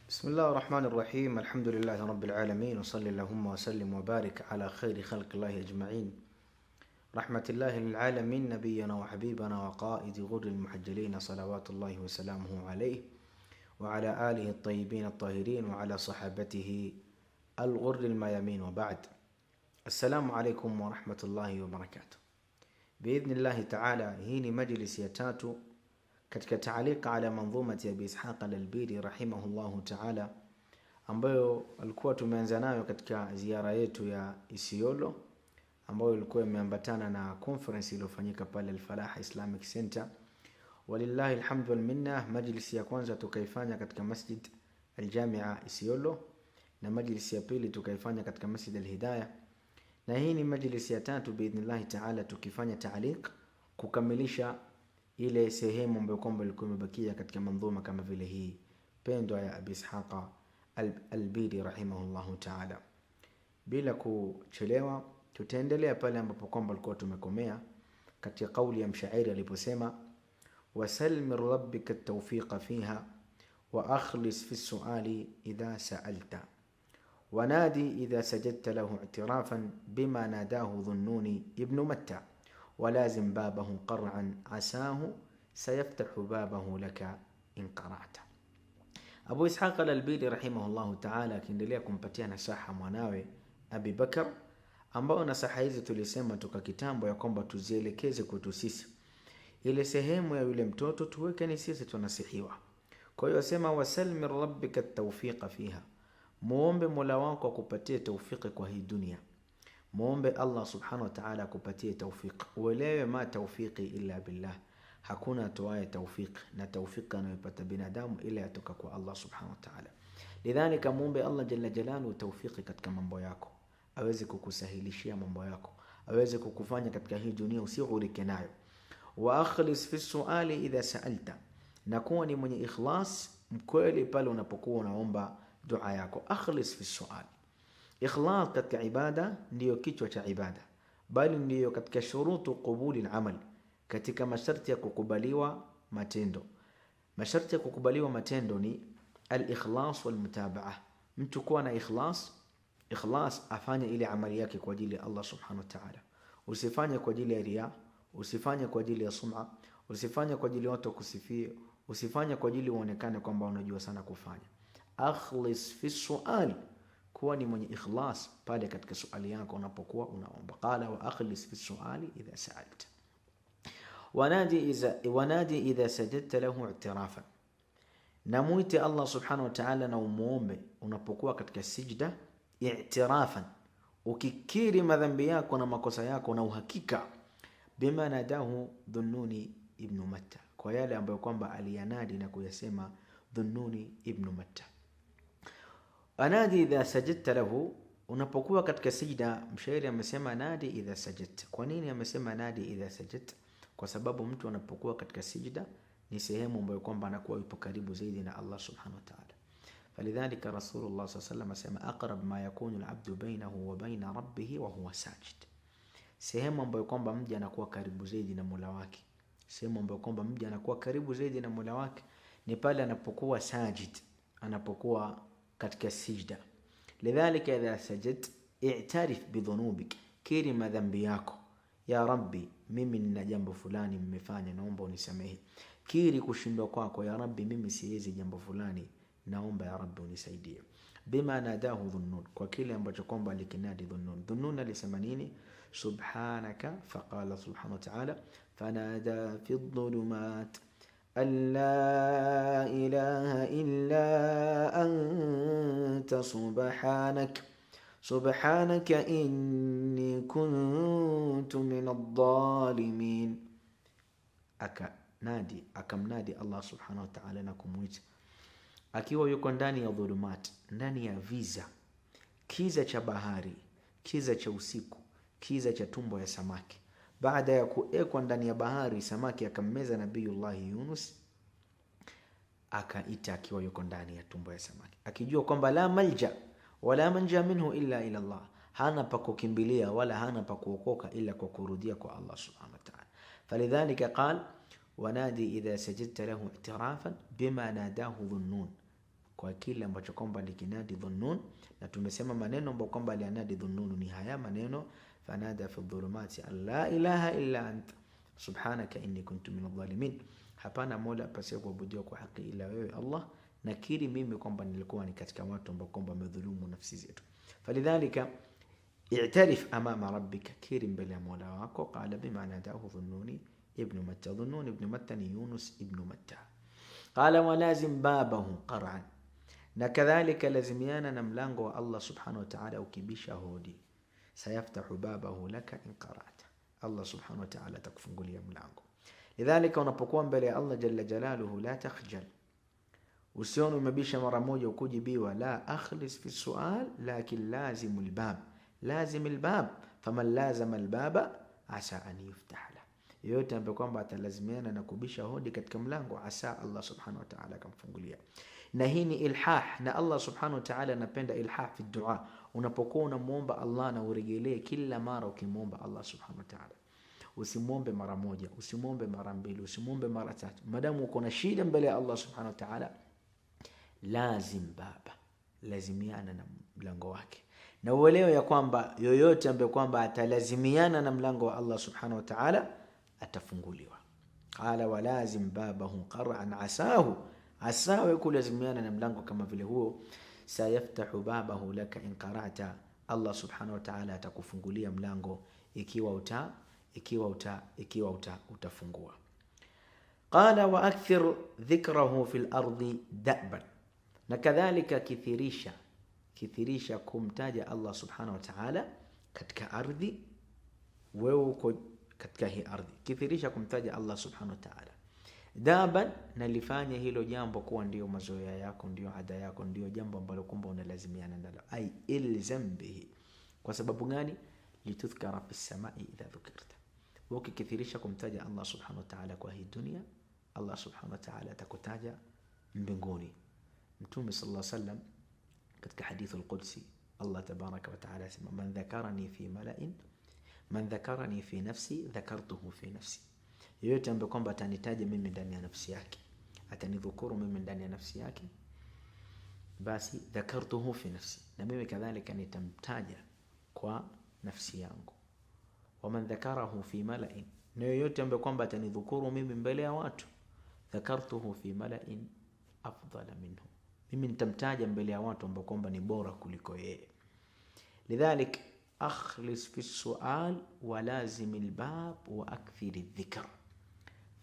بسم الله الرحمن الرحيم. الحمد لله رب العالمين، وصلى اللهم وسلم وبارك على خير خلق الله أجمعين. رحمة الله للعالمين، نبينا وحبيبنا وقائد غر المحجلين، صلوات الله وسلامه عليه وعلى آله الطيبين الطاهرين وعلى صحابته الغر الميامين، وبعد. السلام عليكم ورحمة الله وبركاته. بإذن الله تعالى hii ni majlisi ya tatu katika taalika ala manzumati ya Abi Ishaq al-Albiri rahimahullahu ta'ala, ambayo alikuwa tumeanza nayo katika ziara yetu ya Isiolo, ambayo ilikuwa imeambatana na conference iliyofanyika pale Al-Falah Islamic Center. Walillahi alhamdu wal minna. Majlisi ya kwanza tukaifanya katika Masjid al-Jamia Isiolo, na majlisi ya pili tukaifanya katika Masjid al-Hidayah, na hii ni majlisi ya tatu biidhnillah ta'ala tukifanya taaliq kukamilisha ile sehemu ambayo kwamba ilikuwa imebakia katika manzuma kama vile hii pendwa ya Abi Ishaq al-Albiri rahimahullahu ta'ala. Bila kuchelewa, tutaendelea pale ambapo kwamba alikuwa tumekomea katika kauli ya mshairi aliposema: wasalmi rabbika at-tawfiqa fiha wa akhlis fi as-su'ali idha sa'alta wanadi idha sajadta lahu i'tirafan bima nadahu dhunnuni ibn matta ولازم بابه قرعا عساه سيفتح بابه لك إن قرأت. Abu Ishaq al-Albiri rahimahullahu ta'ala akiendelea kumpatia nasaha mwanawe Abi Bakar, ambao nasaha hizi tulisema toka kitambo ya kwamba tuzielekeze kwetu sisi. Ile sehemu ya yule mtoto tuweke ni sisi tunasihiwa. Kwa hiyo asema wasalmi rabbika at-tawfiqa fiha, muombe Mola wako akupatie tawfiki kwa hii dunia. Muombe Allah subhanahu wa ta'ala akupatie tawfik. Uelewe ma tawfiki illa billah, hakuna atoaye tawfik, na tawfik anayopata binadamu ila yatoka kwa Allah subhanahu wa ta'ala. Lidhalika muombe Allah jalla jalaluhu tawfiki katika mambo yako, aweze kukusahilishia mambo yako, aweze kukufanya katika hii dunia usighurike nayo. Wa akhlis fi suali idha sa'alta, na kuwa ni mwenye ikhlas mkweli pale unapokuwa unaomba dua yako. Akhlis fi suali, ikhlas katika ibada ndiyo kichwa cha ibada, bali ndiyo katika shurutu qubuli al-amal, katika masharti ya kukubaliwa matendo. Masharti ya kukubaliwa matendo ni al-ikhlas wal mutabaa. Mtu kuwa na ikhlas afanye ile amali yake kwa ajili ya Allah subhanahu wa ta'ala. Usifanye kwa ajili ya riya, usifanye kwa ajili ya sum'a, usifanye kwa ajili ya watu kusifia, usifanye kwa ajili uonekane kwamba unajua sana kufanya. Akhlis fi su'al, kuwa ni mwenye ikhlas pale katika swali yako unapokuwa unaomba. Qala wa akhlis fi suali idha sa'alta wanadi idha sajadta lahu i'tirafan, na muite Allah subhanahu wa ta'ala na umuombe unapokuwa katika sijda i'tirafan, ukikiri madhambi yako na makosa yako na uhakika. Bima nadahu dhunnuni ibn matta, kwa yale ambayo kwamba aliyanadi na kuyasema dhunnuni ibn matta. Anadi idha sajadta lahu, unapokuwa katika sijda. Mshairi amesema nadi idha sajadta. Kwa nini amesema nadi idha sajadta? Kwa sababu mtu anapokuwa katika sijda ni sehemu ambayo kwamba anakuwa yupo karibu zaidi na Allah subhanahu wa ta'ala. Falidhalika Rasulullah sallallahu alayhi wasallam asema aqrab ma yakunu al-'abdu bainahu wa baina rabbih wa huwa sajid, sehemu ambayo kwamba mja anakuwa karibu zaidi na Mola wake. Sehemu ambayo kwamba mja anakuwa karibu zaidi na Mola wake ni pale anapokuwa sajid, anapokuwa katika sijda. Lidhalika idha sajad i'tarif bidhunubik, kiri madhambi yako. Ya Rabbi, mimi nina jambo fulani nimefanya, naomba unisamehe. Kiri kushindwa kwako. Ya Rabbi, mimi siwezi jambo fulani, naomba ya Rabbi unisaidie. Bima nadahu dhunnun, kwa kile ambacho kwamba alikinadi dhunnun. Dhunnun alisema nini? Subhanaka, faqala subhanahu wa ta'ala fanada fi dhulumat أن لا إله إلا أنت سبحانك إني كنت من الظالمين. akamnadi Allah subhanahu wa ta'ala na kumuita akiwa yuko ndani ya dhulumat, ndani ya kiza cha bahari, kiza cha usiku, kiza cha tumbo ya samaki. Baada ya kuekwa ndani ya bahari, samaki akammeza Nabiyullah Yunus, akaita akiwa yuko ndani ya tumbo ya samaki, akijua kwamba la malja wala manja minhu illa ila Allah, hana pa kukimbilia wala hana pa kuokoka ila kwa kurudia kwa Allah subhanahu wa ta'ala. Falidhalika qala wanadi idha sajadta lahu i'tirafan bima nadahu dhunnun, kwa kile ambacho kwamba likinadi dhunnun. Na tumesema maneno ambayo kwamba alianadi dhunnun ni haya maneno: fanada fi dhulumati an la ilaha illa anta subhanaka inni kuntu minadh dhalimin, hapana mola pasiye kuabudiwa kwa haki ila wewe Allah, nakiri mimi kwamba nilikuwa ni katika watu ambao kwamba wamedhulumu nafsi zetu. Falidhalika i'tarif amama rabbika, kiri mbele ya mola wako. Qala bima nadahu dhunnuni ibn matta, dhunnun ibn matta ni Yunus ibn matta. Qala walazim babahu qar'an, na kadhalika lazimiana na mlango wa Allah subhanahu wa ta'ala ukibisha hodi. Sayaftahu babahu laka in qara'ta, Allah subhanahu wa ta'ala atakufungulia mlango. Lidhalika unapokuwa mbele ya Allah jalla jalaluhu la takhjal, usione umebisha mara moja ukujibiwa. La akhlis fi sual lakin lazim albab, lazim albab, faman lazama albaba asa an yuftah la, yote ambaye kwamba atalazimiana na kubisha hodi katika mlango, asa Allah subhanahu wa ta'ala akamfungulia. Na hii ni ilhah, na Allah subhanahu wa ta'ala anapenda ilhah fi dua. Unapokuwa unamuomba Allah na uregelee kila mara ukimuomba Allah subhanahu wa ta'ala. Usimuombe mara moja, usimuombe mara mbili, usimuombe mara tatu. Madamu uko na shida mbele ya Allah subhanahu wa ta'ala, lazim baba, lazimiana na mlango wake. Na uelewe ya kwamba yoyote ambaye kwamba atalazimiana na mlango wa Allah subhanahu wa ta'ala atafunguliwa. Qala walazim babahu qar'an asahu, asawe kulazimiana na mlango kama vile huo. Sayaftahu babahu laka in qara'ta, Allah subhanahu wa ta'ala atakufungulia mlango ikiwa utafungua. Qala wa akthir dhikrahu fil ardi da'ban, na kadhalika kithirisha kumtaja Allah subhanahu wa ta'ala katika ardhi. Wewe uko katika hii ardhi, kithirisha kumtaja Allah subhanahu wa ta'ala daban, na lifanye hilo jambo kuwa ndio mazoea yako, ndio ada yako, ndio jambo ambalo kumbe unalazimiana nalo. Ai ilzam bihi. Kwa sababu gani? Litudhkara fis samai idha dhukirta, ukikithirisha kumtaja Allah subhanahu wa ta'ala kwa hii dunia, Allah subhanahu wa ta'ala atakutaja mbinguni. Mtume sallallahu alayhi wasallam katika hadithul qudsi, Allah tabaraka wa ta'ala asema: man dhakarani fi nafsi dhakartuhu fi nafsi, yote ambaye kwamba atanitaja mimi ndani ya nafsi yake, atanidhukuru mimi ndani ya nafsi yake, basi dhakartuhu fi nafsi, na mimi kadhalika nitamtaja kwa nafsi yangu. Wa man dhakarahu fi mala'in, na yote ambaye kwamba atanidhukuru mimi mbele ya watu, dhakartuhu fi mala'in afdala minhu, mimi nitamtaja mbele ya watu ambao kwamba ni bora kuliko yeye. Lidhalik akhlis fi sual wa lazim albab wa akthir adh-dhikr,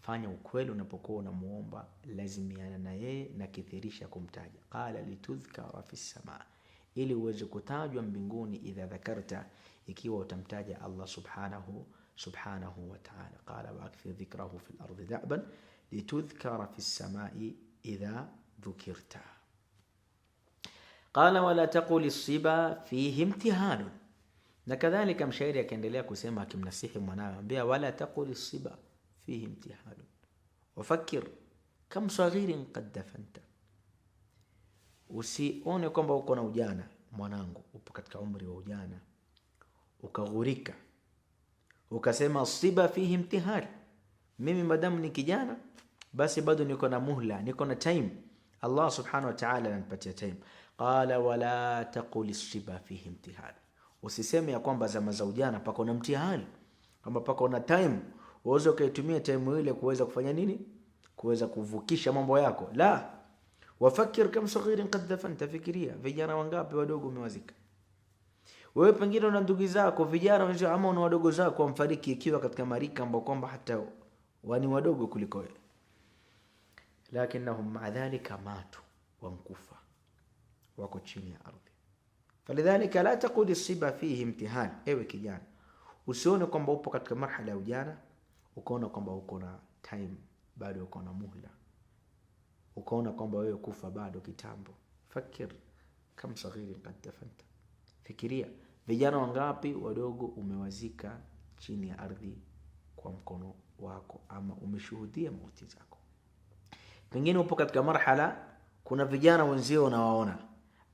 fanya ukweli unapokuwa unamuomba, lazimiana na yeye na kithirisha kumtaja. Qala litudhkara fi samaa, ili uweze kutajwa mbinguni. Idha dhakarta, ikiwa utamtaja Allah subhanahu wa ta'ala. Qala wa akthir dhikrahu fil ardi da'ban litudhkara fi samai idha dhukirta. Qala wala taqul as-siba fihi imtihan, na kadhalika mshairi akaendelea kusema akimnasihi mwanawe, ambia wala taqul as-siba fihi imtihan wafakkir kam saghirin qad dafanta, usione kwamba uko na ujana mwanangu, upo katika umri wa ujana ukaghurika ukasema as-siba fihi imtihan, mimi madamu ni kijana basi bado niko na muhla, niko na time, Allah subhanahu wa ta'ala ananipatia time. Qala wala taqul as-siba fihi imtihan, usiseme ya kwamba zama za ujana pako na mtihani, kama pako na time uweze ukaitumia time ile kuweza kufanya nini, kuweza kuvukisha mambo yako. La, wafakir kam saghirin qad dafanta, fikiria vijana wangapi wadogo umewazika wewe. Pengine una ndugu zako vijana ama una wadogo zako wamfariki ikiwa katika marika ambao kwamba hata wani wadogo kuliko wewe, lakinnahum ma'a dhalika matu, wankufa, wako chini ya ardhi. Falidhalika la taqul as-siba fihi imtihan, ewe kijana usione kwamba upo katika marhala ya ujana ukaona kwamba uko na time bado, uko na muhla, ukaona kwamba wewe kufa bado kitambo. Fakir kam saghirin qad dafanta, fikiria vijana wangapi wadogo umewazika chini ya ardhi kwa mkono wako, ama umeshuhudia mauti zako. Pengine upo katika marhala, kuna vijana wenzio unawaona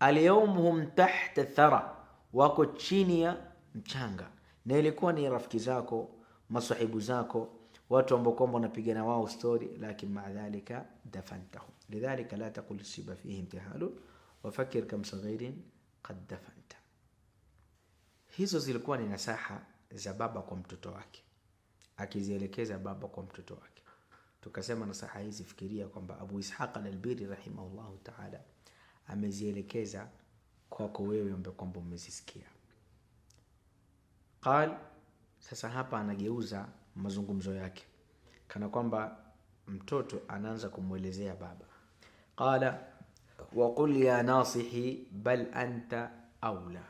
alyawmhum tahta thara, wako chini ya mchanga, na ilikuwa ni rafiki zako, masahibu zako, watu ambao kwamba wanapigana wao story, lakini maadhalika dafantahum. Lidhalika la taqul siba fihi imtihalu wafakir kam saghirin qad dafanta. Hizo zilikuwa ni nasaha za baba kwa mtoto wake, akizielekeza baba kwa mtoto wake. Tukasema nasaha hizi, fikiria kwamba Abu Ishaq al-Albiri rahimahullahu ta'ala amezielekeza kwako wewe ambaye kwamba umezisikia. Qal, sasa hapa anageuza mazungumzo yake kana kwamba mtoto anaanza kumuelezea baba. Qala wa qul ya nasihi bal anta awla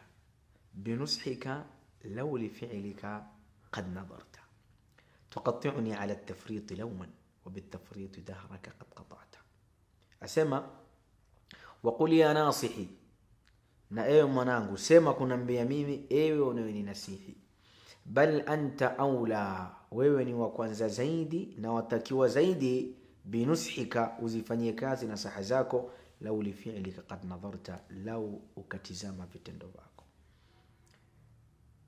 binushika law li fi'lika qad nadarta tuqatti'uni ala at-tafrit lawman wa bit-tafrit dahraka qad qata'ta. Asema wa qul ya nasihi, na ewe mwanangu sema kunambia mimi ewe unayeninasihi, bal anta aula, wewe ni wa kwanza zaidi na watakiwa zaidi, binushika, uzifanyie kazi nasaha zako, lau li fi'lika qad nadharta, lau ukatizama vitendo vyako.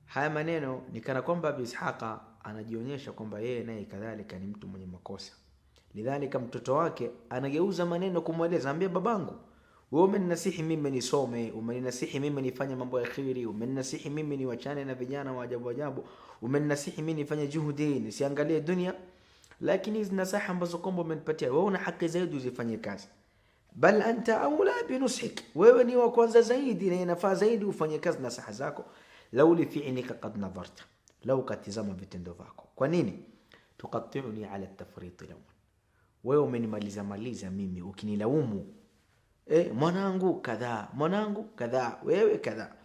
Haya maneno ni kana kwamba Abi Ishaqa anajionyesha kwamba yeye naye kadhalika ni mtu mwenye makosa. Lidhalika mtoto wake anageuza maneno kumweleza, ambia babangu, wewe umeninasihi mimi nisome, umeninasihi mimi nifanye mambo ya khairi, umeninasihi mimi niwachane na vijana wa ajabu ajabu, umeninasihi mimi nifanye juhudi nisiangalie dunia, lakini hizi nasaha ambazo kwamba umenipatia wewe una haki zaidi uzifanyie kazi. Bal anta aula binushik, wewe ni wa kwanza zaidi na inafaa zaidi ufanye kazi nasaha zako, lau li fi'lika qad nadharta, lau katizama vitendo vyako. Kwa nini? Tuqatti'uni ala at-tafrit lawman, wewe umenimaliza mimi ukinilaumu, mwanangu kadha, mwanangu kadha, wewe kadha,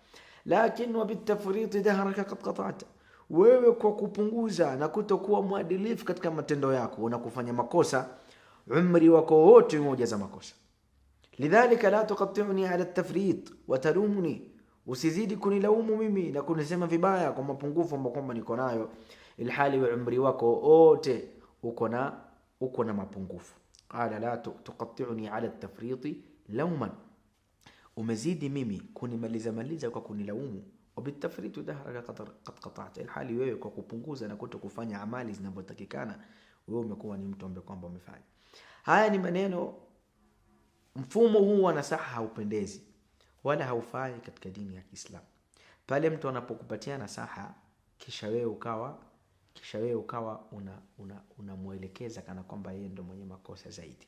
lakini wa bitafrit dahraka qad qata'ta, wewe kwa kupunguza na kutokuwa mwadilifu katika matendo yako unakufanya makosa, umri wako wote umejaza makosa. Lidhalika la tuqatti'uni ala at-tafrit wa talumuni, usizidi kunilaumu mimi na kunisema vibaya kwa mapungufu ambayo niko nayo, ilhali wa umri wako wote uko na mapungufu. Qala la tuqatti'uni ala at-tafrit lawman, umezidi mimi kunimaliza kwa kunilaumu, wabitafritu dahraka qad qata'ta, ilhali wewe kwa kupunguza na kutokufanya amali zinavyotakikana wewe umekuwa ni mtu ambaye kwamba umefanya. Haya ni maneno, mfumo huu wa nasaha haupendezi wala haufai katika dini ya Kiislamu. Pale mtu anapokupatia nasaha kisha wewe ukawa unamuelekeza kana kwamba yeye ndo mwenye makosa zaidi.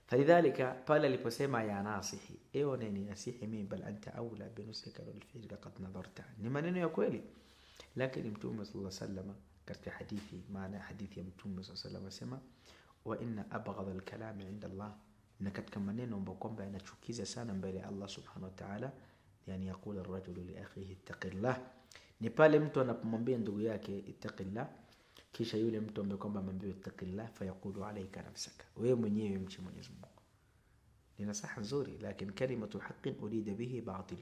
Falidhalika pale aliposema ya nasihi, ewe unayeninasihi mimi, bal anta aula binusika wal fi'lika qad nadharta, ni maneno ya kweli. Lakini Mtume sallallahu alaihi wasallam katika hadithi, maana hadithi ya Mtume sallallahu alaihi wasallam asema, wa inna abghadha al-kalam 'inda Allah, na katika maneno ambayo kwamba yanachukiza sana mbele ya Allah subhanahu wa ta'ala, yani yaqulu ar-rajulu li akhihi ittaqillah, ni pale mtu anapomwambia ndugu yake ittaqillah, kisha yule mtu ambaye kwamba amwambia ittaqillah fayaqulu alayka nafsaka, wewe mwenyewe mche Mwenyezi Mungu. Ni nasaha nzuri, lakini kalimatu haqqin urida bihi batil,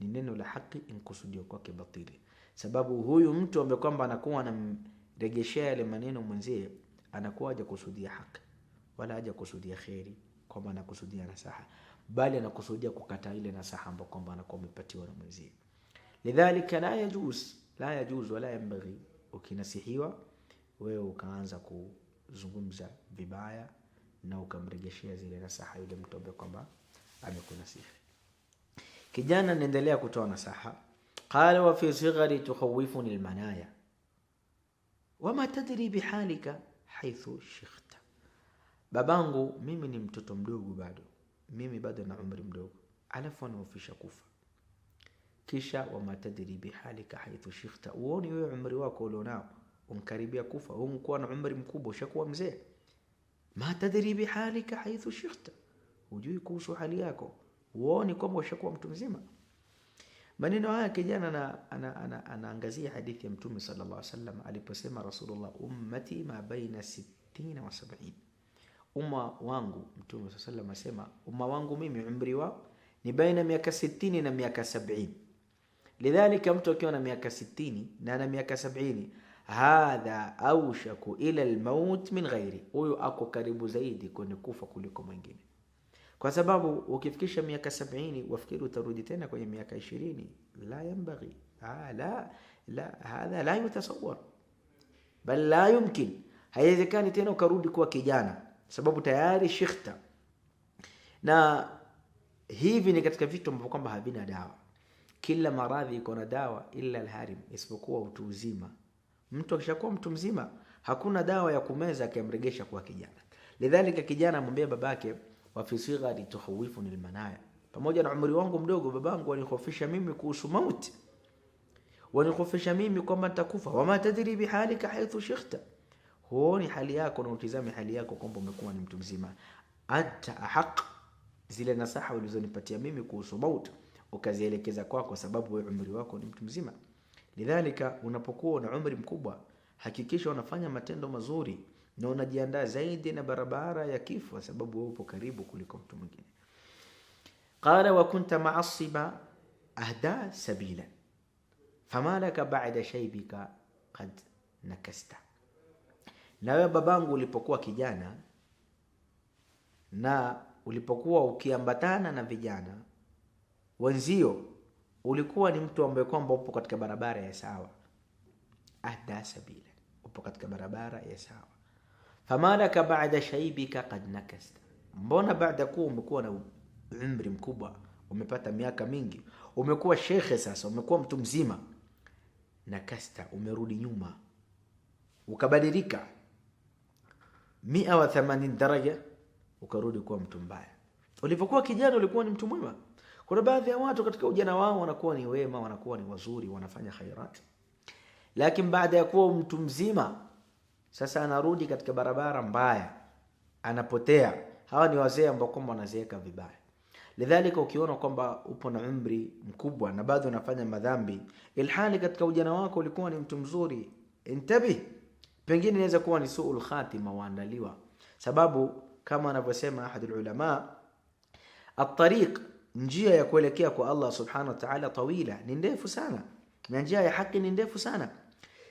ni neno la haki inkusudio kwake batili. Sababu huyu mtu ambaye kwamba anakuwa anamregeshea yale maneno mwenzie, anakuwa haja kusudia haki wala haja kusudia khairi, kwamba anakusudia nasaha, bali anakusudia kukataa ile nasaha ambayo kwamba anakuwa amepatiwa na mwenzie. Lidhalika la yajuz wala yanbaghi ukinasihiwa wewe ukaanza kuzungumza vibaya na ukamregeshea zile nasaha yule mtu ambaye kwamba amekunasihi. Kijana anaendelea kutoa nasaha. Qala wa fi sighari tukhawifuni almanaya wama tadri bihalika haythu shikhta, babangu mimi ni mtoto mdogo bado na umri mdogo, alafu anaofisha kufa. Kisha wama tadri bihalika haythu shikhta, uone wewe umri wako ulionao unkaribia kufa, unakuwa na umri mkubwa, ushakuwa mzee. Ma tadri bihalika haythu shikhta, hujui kuhusu hali yako, uone kwamba ushakuwa mtu mzima. Maneno haya kijana anaangazia hadithi ya Mtume sallallahu alaihi wasallam aliposema Rasulullah, ummati ma baina 60 wa 70, umma wangu, Mtume sallallahu alaihi wasallam asema umma wangu mimi umri wao ni baina miaka 60 na miaka 70. Lidhalika mtu akiwa na miaka 60 na ana miaka 70, hadha awshaku ila almaut min ghairi, huyo ako karibu zaidi kwenye kufa kuliko mwingine. Kwa sababu ukifikisha miaka 70 wafikiri utarudi tena kwenye miaka 20, la yanbaghi, hadha la yutasawwar, bal la yumkin. Haiwezekani tena ukarudi kuwa kijana, sababu tayari shikhta. Na hivi ni katika vitu ambavyo kwamba havina dawa. Kila maradhi iko na dawa ila alharim, isipokuwa utu uzima. Mtu akishakuwa mtu mzima hakuna dawa ya kumeza akamregesha kuwa kijana. Lidhalika kijana amwambia babake, wa fi sighari tukhawifuni almanaya, pamoja na umri wangu mdogo babangu anikofisha mimi kuhusu mauti, wanikofisha mimi kwamba nitakufa. Wama tadri bihalika haythu shikhta, huoni hali yako na utizame hali yako kwamba umekuwa ni mtu mzima. Anta ahaq, zile nasaha ulizonipatia mimi kuhusu mauti ukazielekeza kwako, sababu wewe umri wako ni mtu mzima. Lidhalika unapokuwa na umri mkubwa, hakikisha unafanya matendo mazuri na unajiandaa zaidi na barabara ya kifo, sababu wewe upo karibu kuliko mtu mwingine. Qala wa kunta ma'assiba ahda sabila fama laka ba'da shaybika qad nakasta. Na wewe babangu ulipokuwa kijana na ulipokuwa ukiambatana na vijana wenzio, ulikuwa ni mtu ambaye kwamba upo katika barabara ya sawa. Ahda sabila, upo katika barabara ya sawa. Fama laka ba'da shaybika qad nakasta, mbona baada kuwa umekuwa na umri mkubwa, umepata miaka mingi, umekuwa shekhe sasa, umekuwa mtu mzima, nakasta, umerudi nyuma, ukabadilika 180 daraja, ukarudi kuwa mtu mbaya. Ulipokuwa kijana ulikuwa ni mtu mwema. Kuna baadhi ya watu katika ujana wao wanakuwa ni wema, wanakuwa ni wazuri, wanafanya khairat, lakini baada ya kuwa mtu mzima sasa anarudi katika barabara mbaya, anapotea. Hawa ni wazee ambao kwamba wanazeeka vibaya. Lidhalika ukiona kwamba upo na umri mkubwa na bado unafanya madhambi, ilhali katika ujana wako ulikuwa ni mtu mzuri, intabi, pengine inaweza kuwa ni suul khatima waandaliwa. Sababu kama anavyosema ahad ulama, at-tariq, njia ya kuelekea kwa Allah subhanahu wa ta'ala, tawila, ni ndefu sana, na njia ya haki ni ndefu sana.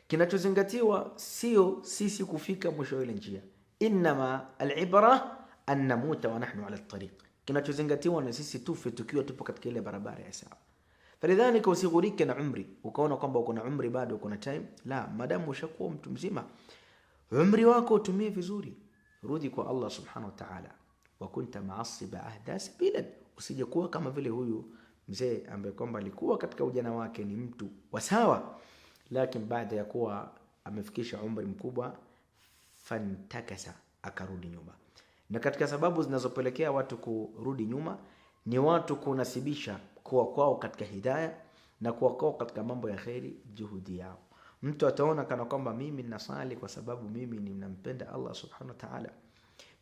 Kinachozingatiwa sio sisi kufika mwisho ile njia, inma al-ibra an namuta wa nahnu ala at-tariq. Kinachozingatiwa ni sisi tufe tukiwa tupo katika ile barabara ya sawa. Falidhalika usighurike na umri, ukaona kwamba uko na umri bado, uko na time. La, madamu ushakuwa mtu mzima, umri wako utumie vizuri, rudi kwa Allah subhanahu wa ta'ala. Wa kunta ma'assiba ahda sabila, usije kuwa kama vile huyu mzee ambaye kwamba alikuwa katika ujana wake ni mtu wa sawa, lakini baada ya kuwa amefikisha umri mkubwa, fantakasa, akarudi nyuma. Na katika sababu zinazopelekea watu kurudi nyuma ni watu kunasibisha kuwa kwao katika hidayah na kuwa kwao katika mambo ya khairi juhudi yao. Mtu ataona kana kwamba mimi ninasali kwa sababu mimi ninampenda Allah subhanahu wa ta'ala,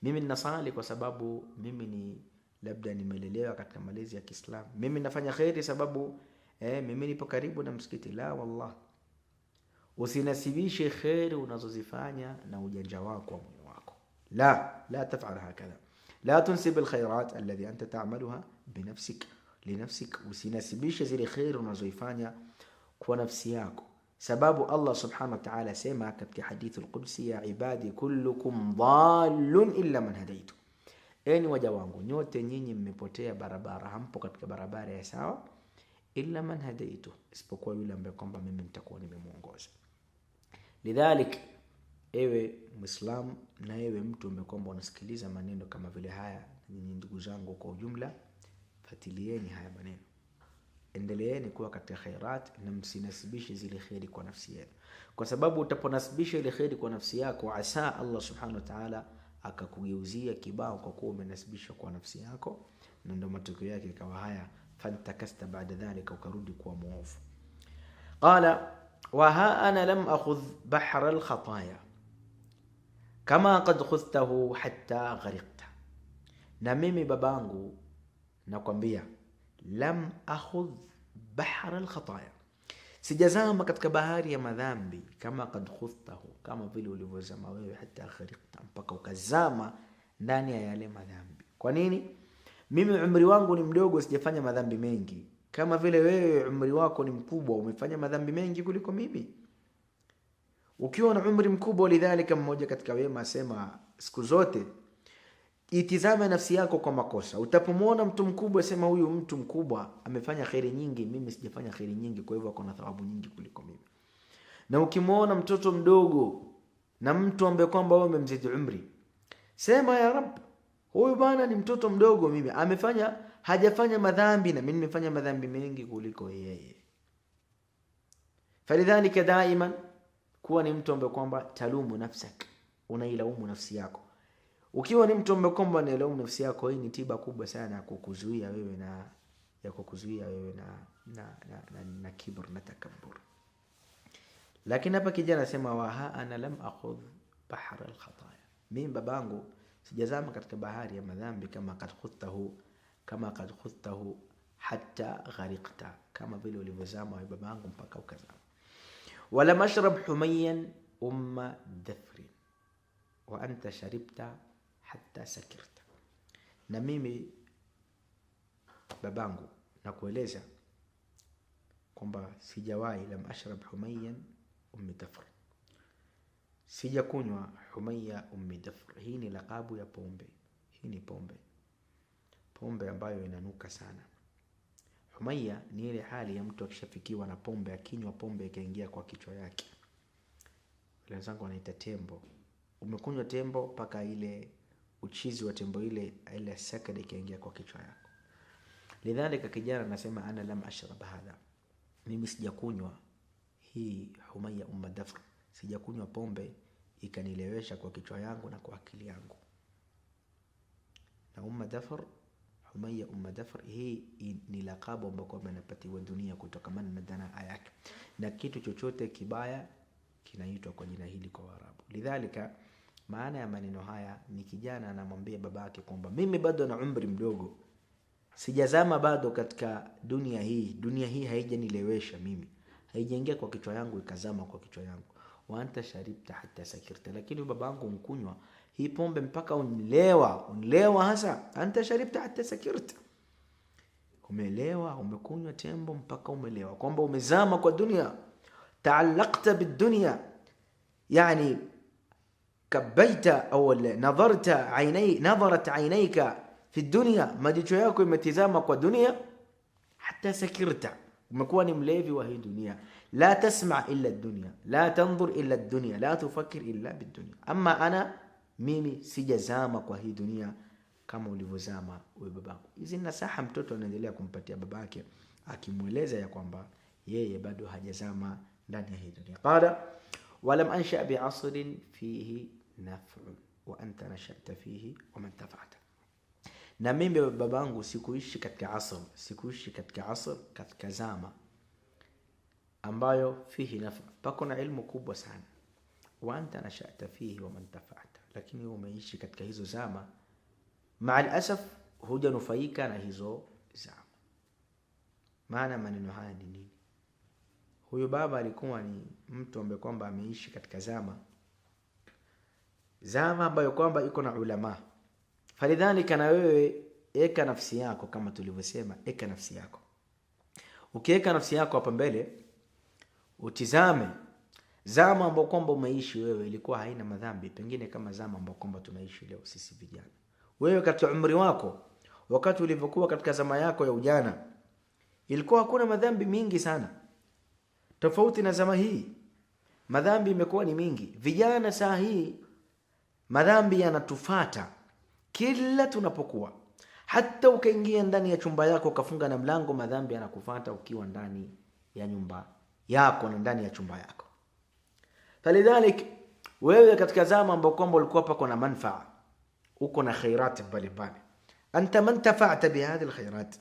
mimi ninasali kwa sababu mimi ni labda nimelelewa katika malezi ya Kiislamu, mimi nafanya khairi sababu mimi nipo karibu na msikiti. La wallah, usinasibishe khairi unazozifanya na ujanja wako wa moyo wako. لا تفعل هكذا. لا تنسب الخيرات الذي أنت تعملها بنفسك لنفسك, usinasibishe zile khair unazoifanya kwa nafsi yako, sababu Allah subhanahu wa ta'ala sema katika hadithi al-Qudsi, ya ibadi kullukum dhallun illa man hadaitu, eni waja wangu nyote nyinyi mmepotea barabara, hampo katika barabara ya sawa, illa man hadaitu, isipokuwa yule ambaye kwamba mimi nitakuwa nimemuongoza. Lidhalik, ewe Muislamu na ewe mtu ambaye kwamba unasikiliza maneno kama vile haya, nyinyi ndugu zangu kwa ujumla, fatilieni haya maneno, endeleeni kuwa katika khairat na msinasibishe zile khairi kwa nafsi yenu, kwa sababu utaponasibisha ile khairi kwa nafsi yako, asa Allah subhanahu wa ta'ala akakugeuzia kibao kwa kuwa umenasibisha kwa nafsi yako, na ndio matokeo yake ikawa haya, fantakasta baada dhalika, ukarudi kuwa muovu. Qala wa ha ana lam akhudh bahra al-khataya kama qad khudhtahu hatta ghariqta, na mimi babangu nakwambia, lam akhudh bahra al-khataya, sijazama katika bahari ya madhambi, kama qad khudhtahu, kama vile ulivyozama wewe, hatta ghariqta, mpaka ukazama ndani ya yale madhambi. Kwa nini? Mimi umri wangu ni mdogo, sijafanya madhambi mengi, kama vile wewe umri wako ni mkubwa, umefanya madhambi mengi kuliko mimi. Ukiwa na umri mkubwa, lidhalika mmoja katika wema asema siku zote itizame nafsi yako kwa makosa. Utapomwona mtu mkubwa, sema huyu mtu mkubwa amefanya khairi nyingi, mimi sijafanya khairi nyingi, kwa hivyo akona thawabu nyingi kuliko mimi. Na ukimwona mtoto mdogo na mtu ambaye kwamba wewe umemzidi umri, sema ya Rab, huyu bwana ni mtoto mdogo, mimi hajafanya madhambi na mimi nimefanya madhambi mengi kuliko yeye. Falidhalika daima kuwa ni mtu ambaye kwamba talumu nafsak, unailaumu nafsi yako. Ukiwa ni mtu ambaye kwamba unailaumu nafsi yako, hii ni tiba kubwa sana ya kukuzuia wewe na kibr na takabbur. Lakini hapa kijana anasema wa ana lam akhudh bahra al-khataya, mimi babangu sijazama katika bahari ya madhambi kama qad khudtahu hatta ghariqta, kama vile ulivyozama wewe babangu mpaka ukazama. Wala mashrab humayyan umma dhafri wa anta sharibta hatta sakirta, na mimi babangu nakueleza kwamba sijawahi lam ashrab humayyan ummi dhafr, sijakunywa Humayya ummi dhafr. Hii ni lakabu ya pombe. Hii ni pombe ambayo inanuka sana. Humayya ni ile hali ya mtu akishafikiwa na pombe, akinywa pombe ikaingia kwa kichwa yake. Wenzangu wanaita tembo. Umekunywa tembo mpaka ile uchizi wa tembo ile sakadi ikaingia kwa kichwa yako. Lidhalika kijana anasema ana lam ashrab hadha, mimi sijakunywa hii Humayya umma dhafr, sijakunywa pombe ikanilewesha kwa kichwa yangu na kwa akili yangu. Na Humayya umma dhafr, hii ni lakabu ambayo inapatiwa dunia kutokamana na danaa yake, na kitu chochote kibaya kinaitwa kwa jina hili kwa Waarabu. Lidhalika maana ya maneno haya ni kijana anamwambia babake kwamba mimi bado na umri mdogo, sijazama bado katika dunia hii. Dunia hii haijanilewesha mimi, haijaingia kwa kichwa yangu ikazama kwa kichwa yangu. Wa anta sharibta hatta sakirta, lakini babangu mkunywa hii pombe mpaka unlewa hasa. Anta sharibta hatta sakirta, umelewa, umekunywa tembo mpaka umelewa, kwamba umezama kwa dunia. Taallaqta bidunya, yani kabaita au nadharat aynayka fi dunya, majicho yako imetizama kwa dunia. Hatta sakirta, umekuwa ni mlevi wa hii dunia. La tasma illa dunya, la tanzur illa dunya, la tufakkir illa bidunya. Amma ana, mimi sijazama kwa hii dunia kama ulivyozama wewe babangu. Hizi nasaha mtoto anaendelea kumpatia babake, akimweleza ya kwamba yeye bado hajazama ndani ya hii dunia. Qala walam ansha bi'asrin fihi naf'un wa anta nasha'ta fihi wa man tafa'ta, na mimi babangu sikuishi katika asr, katika zama ambayo fihi nafa, pako na ilmu kubwa sana. Wa anta nasha'ta fihi wa man tafa'ta, lakini wewe umeishi katika hizo zama, ma'al asaf hujanufaika na hizo zama. Maana maneno haya ni nini? Huyu baba alikuwa ni mtu ambaye kwamba ameishi katika zama ambayo kwamba iko na ulama. Falidhalika na wewe eka nafsi yako, kama tulivyosema, eka nafsi yako. Ukiweka nafsi yako hapa mbele, utizame zama ambayo kwamba umeishi wewe ilikuwa haina madhambi, pengine kama zama ambayo kwamba tunaishi leo sisi vijana. Wewe katika umri wako, wakati ulivyokuwa katika zama yako ya ujana, ilikuwa hakuna madhambi mingi sana. Tofauti na zama hii, madhambi imekuwa ni mingi. Vijana saa hii madhambi yanatufata kila tunapokuwa. Hata ukaingia ndani ya chumba yako ukafunga na mlango, madhambi yanakufuata ukiwa ndani ya nyumba yako na ndani ya chumba yako. Falidhalik wewe katika zama ambapo kwamba ulikuwa pako na manfaa, uko na khairat mbalimbali, anta man tafa'ta bi hadhihi alkhairat.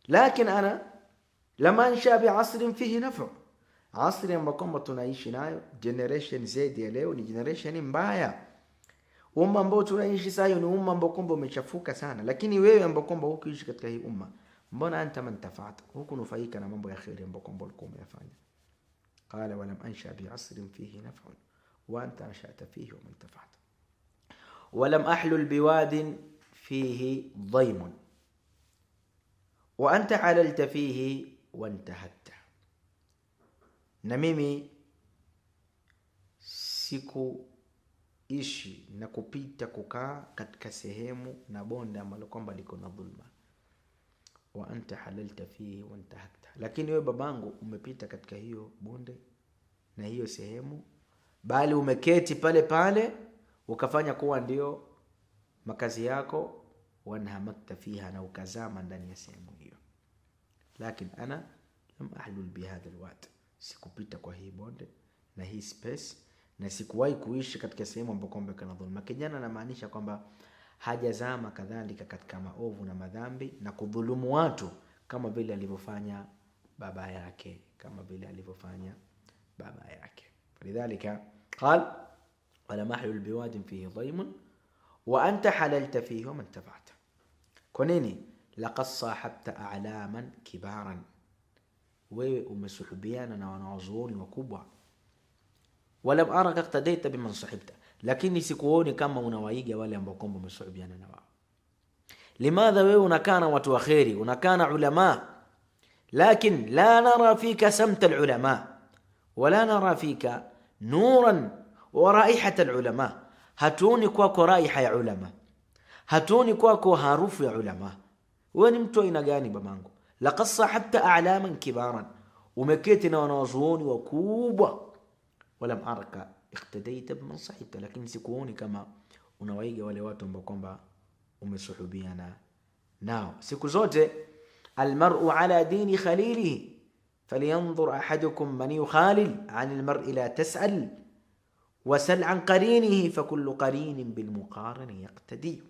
Lakin ana lama ansha bi asrin fihi naf'u, asri ambapo kwamba tunaishi nayo, generation zaidi ya leo ni generation mbaya. Umma ambao tunaishi sasa ni umma ambao kwamba umechafuka sana. Lakini wewe ambao kwamba ukiishi katika hii umma, mbona anta man tafa'ta, hukunufaika na mambo ya khairi ambao kwamba ulikuwa umeyafanya. Qala wa lam ansha bi asrin fihi naf'un wa anta ansha'ta fihi wa man tafa'ta, wa lam ahlul biwadin fihi dhaymun wa anta halalta fihi wa intahatta, na mimi ishi na kupita kukaa katika sehemu na bonde ambalo kwamba liko na dhulma. Wa anta halalta fihi wa intahakta, lakini wewe babangu umepita katika hiyo bonde na hiyo sehemu bali umeketi pale pale ukafanya kuwa ndio makazi yako, wanhamakta fiha, na ukazama ndani ya sehemu hiyo. Lakini ana lam ahlul bihadha alwad, sikupita kwa hii bonde na hii space, na sikuwahi kuishi katika sehemu ambapo kwamba kana dhulma. Kijana anamaanisha kwamba hajazama kadhalika katika maovu na madhambi na kudhulumu watu kama vile alivyofanya baba yake, Lidhalika qal wala mahlul biwadin fihi dhaymun wa anta halalta fihi wa man tabata. Kwa nini? Laqad sahabta a'laman kibaran, wewe umesuhubiana na wanazuoni wakubwa. Walam araka iqtadaita biman sahibta, lakini sikuoni kama unawaiga wale ambao kwamba umesuhubiana na wao. Limadha wewe unakaa na watu wa khairi, unakaa na ulama, lakin la nara fika samta alulama wala nara fika nuran wa raihata alulama. Hatuoni kwako raiha ya ulama, hatuoni kwako harufu ya ulama. Wewe ni mtu aina gani babangu? Laqad sahabta a'laman kibaran, umeketi na wanazuoni wakubwa. Walam araka iqtadaita biman sahibta, lakini sikuoni kama unawaiga wale watu ambao kwamba umesuhubiana nao. Siku zote almar'u ala dini khalilihi falyanzur ahadukum man yukhalil an almar'i la tas'al wasal an qarinihi fakullu qarinin bilmuqarini yaqtadi.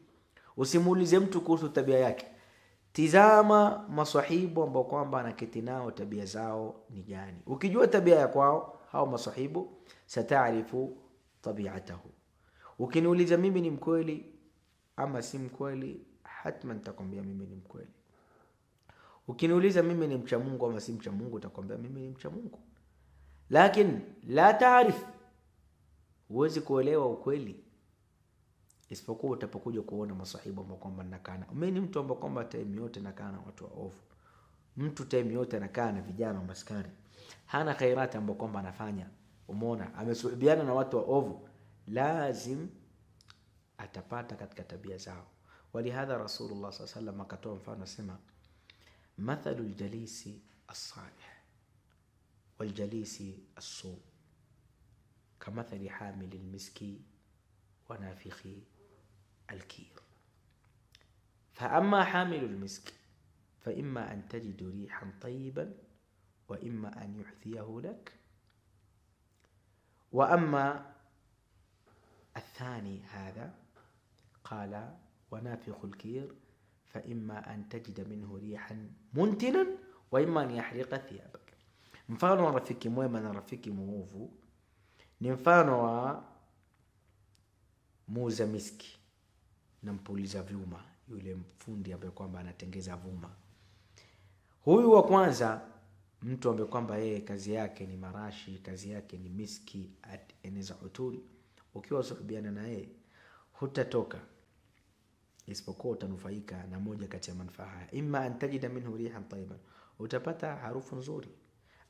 Usimuulize mtu kuhusu tabia yake, tizama masahibu ambao kwamba anaketi nao tabia zao ni gani. Ukijua tabia ya kwao hao masahibu, sataarifu tabiatahu. Ukiniuliza mimi ni mkweli ama si mkweli, hatma nitakwambia mimi ni mkweli. Ukiniuliza mimi ni mcha Mungu ama si mcha Mungu, nitakwambia mimi ni mcha Mungu. Lakini la taarif, huwezi kuelewa ukweli isipokuwa utapokuja kuona masahibu ambao kwamba nakana. Mimi ni mtu ambao kwamba time yote nakaa na watu waovu. Mtu time yote anakaa na vijana maskari, hana khairati ambao kwamba anafanya. Umeona amesuhubiana na watu waovu, lazim atapata katika tabia zao. Walihadha Rasulullah sallallahu alaihi wasallam akatoa mfano, sema mathalul jalisi as-salih wal jalisi as-su kamathali hamilil miski wa nafikhi al-kir. Fa amma hamilul miski fa imma an tajidu rihan tayyiban wa imma an yuhthiyahu lak, wa amma الثاني هذا قال ونافخ الكير فإما أن تجد منه ريحا منتنا وإما أن يحرق ثيابك. Mfano wa rafiki mwema na rafiki muovu ni mfano wa muuza miski na mpuliza vyuma, yule mfundi ambaye kwamba anatengeza vyuma. Huyu wa kwanza, mtu ambaye kwamba yeye kazi yake ni marashi, kazi yake ni miski, eneza uturi, ukiwa suhubiana na yeye hutatoka isipokuwa utanufaika na moja kati ya manufaa. Imma antajida minhu rihan tayyiban, utapata harufu nzuri,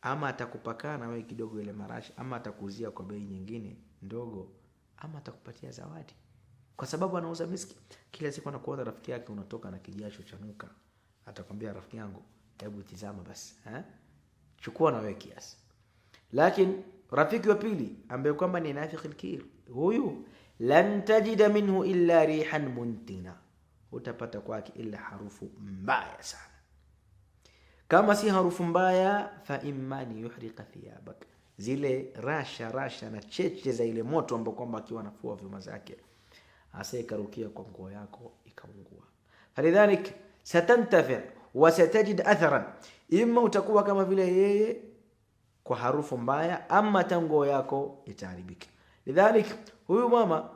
ama atakupaka na wewe kidogo ile marashi, ama atakuzia kwa bei nyingine ndogo, ama atakupatia zawadi kwa sababu anauza miski. Kila siku anakuona rafiki yake unatoka na kijasho chanuka, atakwambia rafiki yangu, hebu tizama basi, chukua na wewe kiasi. Lakini rafiki wa pili ambaye kwamba ni nafikh al-kir, huyu lan tajida minhu illa rihan muntina, utapata kwake ila harufu mbaya sana. Kama si harufu mbaya, fa imma yuhriqa thiyabak, zile rasha na cheche za ile moto ambao kwamba akiwa anafua vyuma zake asikarukia kwa nguo yako ikaungua. Falidhalik satantafi wa satajid atharan, imma utakuwa kama vile yeye kwa harufu mbaya, ama tango yako itaharibika. Lidhalik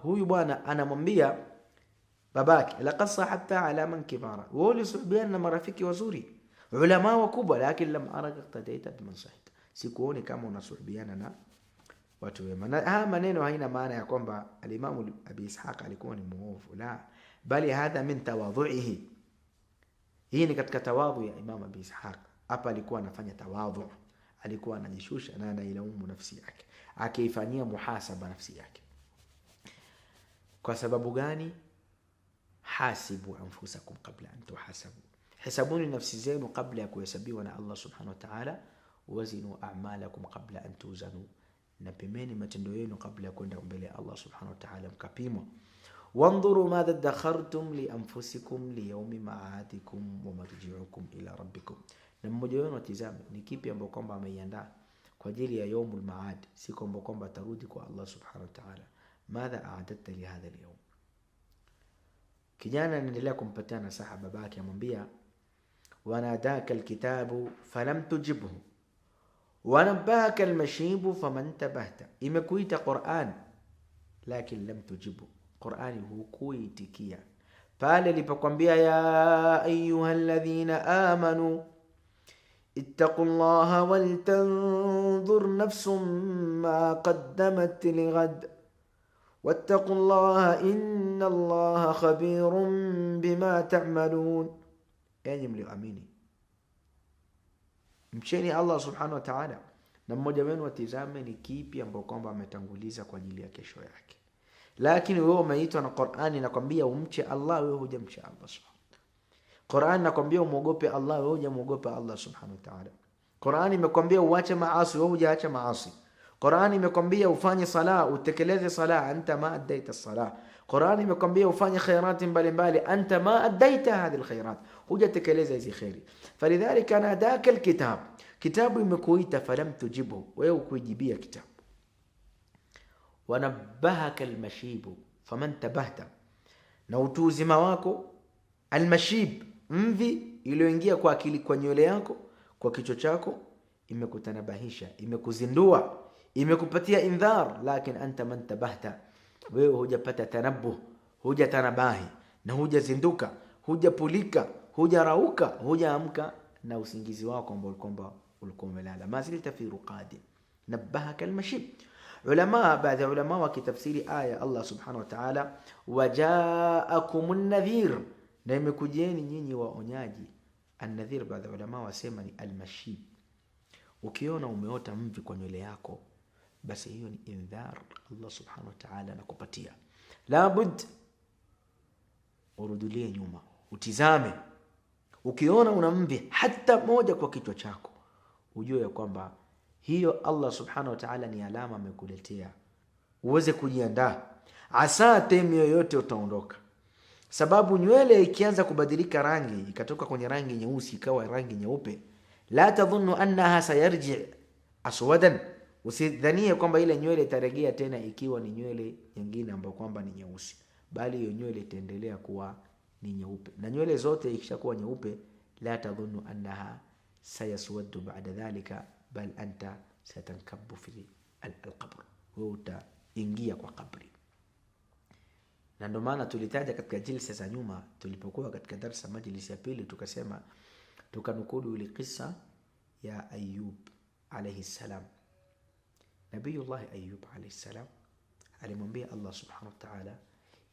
huyu bwana anamwambia babake, laqad sahabta alaman kibara, wali suhbiana na marafiki wazuri, ulama wakubwa, lakini lam araka iqtadaita biman sahibta, sikuoni kama unasuhbiana na watu wema. Na haya maneno haina maana ya kwamba al-Imam Abi Ishaq alikuwa ni muovu, la, bali hadha min tawadhu'ihi. Hii ni katika tawadhu ya Imam Abi Ishaq. Hapa alikuwa anafanya tawadhu, alikuwa anajishusha na anailaumu nafsi yake, akiifanyia muhasaba nafsi yake. Kwa sababu gani? Hasibu anfusakum qabla an tuhasabu, hisabuni nafsi zenu kabla ya kuhesabiwa na Allah subhanahu wa ta'ala. Wazinu a'malakum qabla an tuzanu, na pimeni matendo yenu kabla ya kwenda mbele ya Allah subhanahu wa ta'ala mkapimwa. Wandhuru madha dakhartum li anfusikum li yawmi ma'adikum wa marji'ukum ila rabbikum, na mmoja wenu atizame ni kipi ambacho kwamba ameiandaa kwa ajili ya yaumul ma'ad, siku ambayo kwamba atarudi kwa Allah subhanahu wa ta'ala. Madha a'adadta li hadha al-yawm? Kijana anaendelea kumpatia nasaha babake, amwambia wanadaka alkitabu falam tujibhu wanabaka almashibu faman tabahta, imekuita Qur'an lakini lam tujibu, Qur'ani hukuitikia. Pale alipokuambia ya ayyuhalladhina amanu ittaqullaha waltanzur nafsum ma qaddamat lighad wattaqullaha innallaha khabirun bima ta'malun. Enyi mlioamini, mcheni Allah subhanahu wa ta'ala, na mmoja wenu atizame ni kipi ambacho kwamba ametanguliza kwa ajili ya kesho yake. Lakini wewe umeitwa na Qur'ani nakwambia umche Allah, wewe hujamcha Allah subhanahu. Qur'ani nakwambia umuogope Allah, wewe hujamuogope Allah subhanahu wa ta'ala. Qur'ani imekwambia uache maasi, wewe hujaacha maasi. Qur'ani imekwambia ufanye sala, utekeleze sala, anta ma addaita sala. Qur'ani imekwambia ufanye khairati mbalimbali, anta ma addaita hadhihi alkhairat, hujatekeleza hizi khairi. Falidhalika nadaka alkitab, kitabu imekuita falam tujibu, wewe ukujibia kitabu. Wanabahaka almashibu faman tabahta, na utu uzima wako almashib, mvi iliyoingia kwa akili, kwa nywele yako, kwa kichwa chako, imekutanabahisha, imekuzindua, imekupatia indhar, lakini anta man tabahta, wewe hujapata tanabuh, hujatanabahi na hujazinduka, hujapulika, hujarauka, hujaamka na usingizi wako ambao ulikuwa umelala. Mazilta fi ruqadi nabahaka almashib. Baadhi ya ulama wakitafsiri aya Allah subhanahu wa ta'ala, wajaakumun nadhir, na imekujieni nyinyi waonyaji. An-nadhir baadhi ya ulama wasema ni almashib. Ukiona umeota mvi kwa nywele yako, basi hiyo ni indhar Allah subhanahu wa ta'ala anakupatia. Labud urudulie nyuma, utizame. Ukiona una mvi hata moja kwa kichwa chako, ujue ya kwamba hiyo Allah subhanahu wa ta'ala ni alama amekuletea, uweze kujiandaa. Asa temi yoyote utaondoka. Sababu nywele ikianza kubadilika rangi, ikatoka kwenye rangi nyeusi ikawa rangi nyeupe, la tadhunnu annaha sayarji aswadan, usidhanie kwamba ile nywele itarejea tena ikiwa ni nywele nyingine ambayo kwamba ni nyeusi, bali hiyo nywele itaendelea kuwa ni nyeupe. Na nywele zote ikishakuwa nyeupe, la tadhunnu annaha sayaswadu ba'da dhalika, bal anta satankabbu fi al-qabr, wewe utaingia kwa kabri. Na ndio maana tulitaja katika jilsa za nyuma, tulipokuwa katika darasa majlisi ya pili, tukasema tukanukulu ile kisa ya Ayub alayhi salam. Nabiyullah Ayub alayhi salam alimwambia Allah subhanahu wa ta'ala,